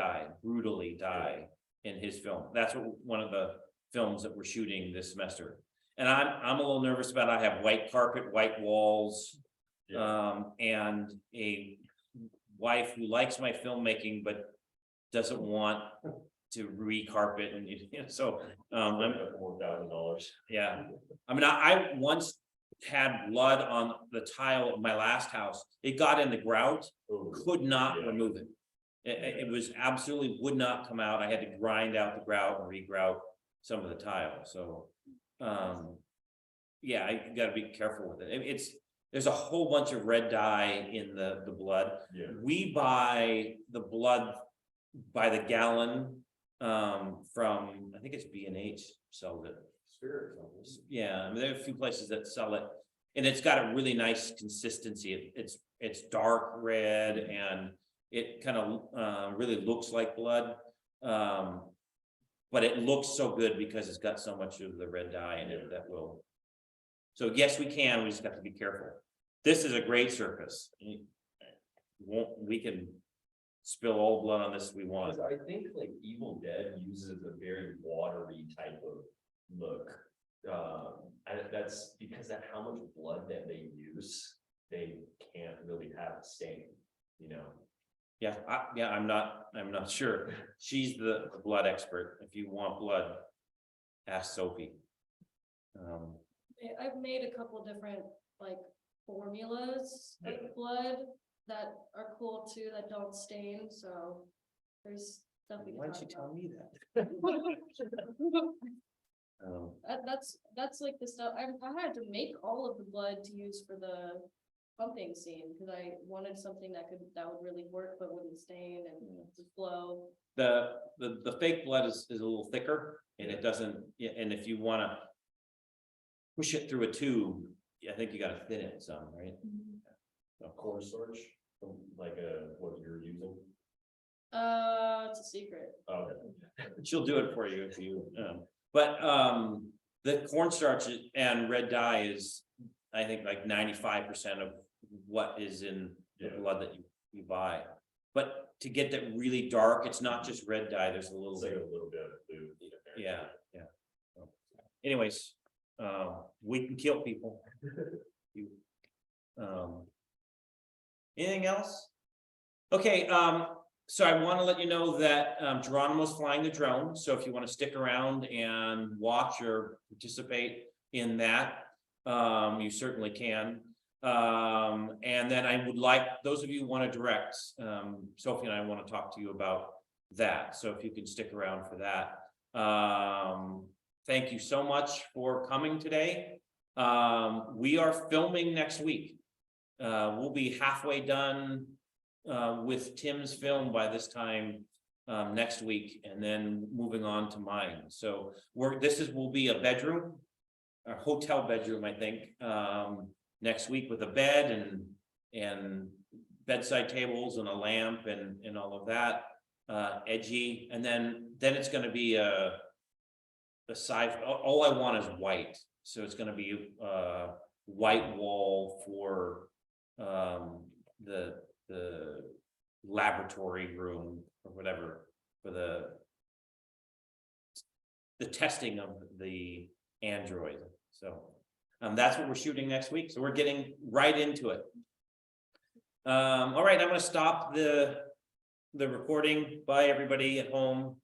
Speaker 1: brutally die in his film. That's one of the films that we're shooting this semester. And I'm a little nervous about, I have white carpet, white walls, and a wife who likes my filmmaking, but doesn't want to re-carpet, and so, I'm
Speaker 6: $4,000.
Speaker 1: yeah, I mean, I once had blood on the tile of my last house. It got in the grout, could not
Speaker 6: Yeah.
Speaker 1: remove it. It was absolutely would not come out. I had to grind out the grout and re-grout some of the tile. So, yeah, I gotta be careful with it. there's a whole bunch of red dye in the blood.
Speaker 6: Yeah.
Speaker 1: We buy the blood by the gallon, from, I think it's B&H sells it.
Speaker 6: Spirit.
Speaker 1: Yeah, I mean, there are a few places that sell it, and it's got a really nice consistency. It's dark red and it kind of really looks like blood. But it looks so good because it's got so much of the red dye in it that will. So yes, we can, we just have to be careful. This is a great surface. We can spill all blood on this if we want.
Speaker 6: I think like Evil Dead uses a very watery type of look. And that's because of how much blood that they use, they can't really have a stain, you know?
Speaker 1: Yeah, I'm not sure. She's the blood expert. If you want blood, ask Sophie.
Speaker 3: I've made a couple different like formulas of blood that are cool too, that don't stain, so there's stuff we can
Speaker 1: Why
Speaker 3: talk
Speaker 1: don't you
Speaker 3: about.
Speaker 1: tell me that?
Speaker 3: That's like the stuff, I had to make all of the blood to use for the pumping scene, because I wanted something that would really work, but wouldn't stain and just flow.
Speaker 1: The fake blood is a little thicker and it doesn't, and if you wanna push it through a tube, I think you gotta thin it some, right?
Speaker 6: A cornstarch, like what you're using.
Speaker 3: It's a secret.
Speaker 6: Oh,
Speaker 1: She'll do it for you if you, but the cornstarch and red dye is, I think, like 95% of what is in the
Speaker 6: Yeah.
Speaker 1: blood that you buy. But to get that really dark, it's not just red dye, there's a little
Speaker 6: it's like
Speaker 1: bit,
Speaker 6: a little bit of blue.
Speaker 1: yeah. So, anyways, we can kill people. You, anything else? Okay, so I want to let you know that Geronimo's flying the drone, so if you want to stick around and watch or participate in that, you certainly can. And then I would like, those of you who want to direct, Sophie and I want to talk to you about that, so if you can stick around for that. Thank you so much for coming today. We are filming next week. We'll be halfway done with Tim's film by this time next week, and then moving on to mine. So will be a bedroom, a hotel bedroom, I think, next week, with a bed and bedside tables and a lamp and all of that, edgy. And then it's going to be a side. All I want is white, so it's going to be white wall for the laboratory room or whatever, for the testing of the android. So that's what we're shooting next week, so we're getting right into it. All right, I'm going to stop the recording. Bye everybody at home.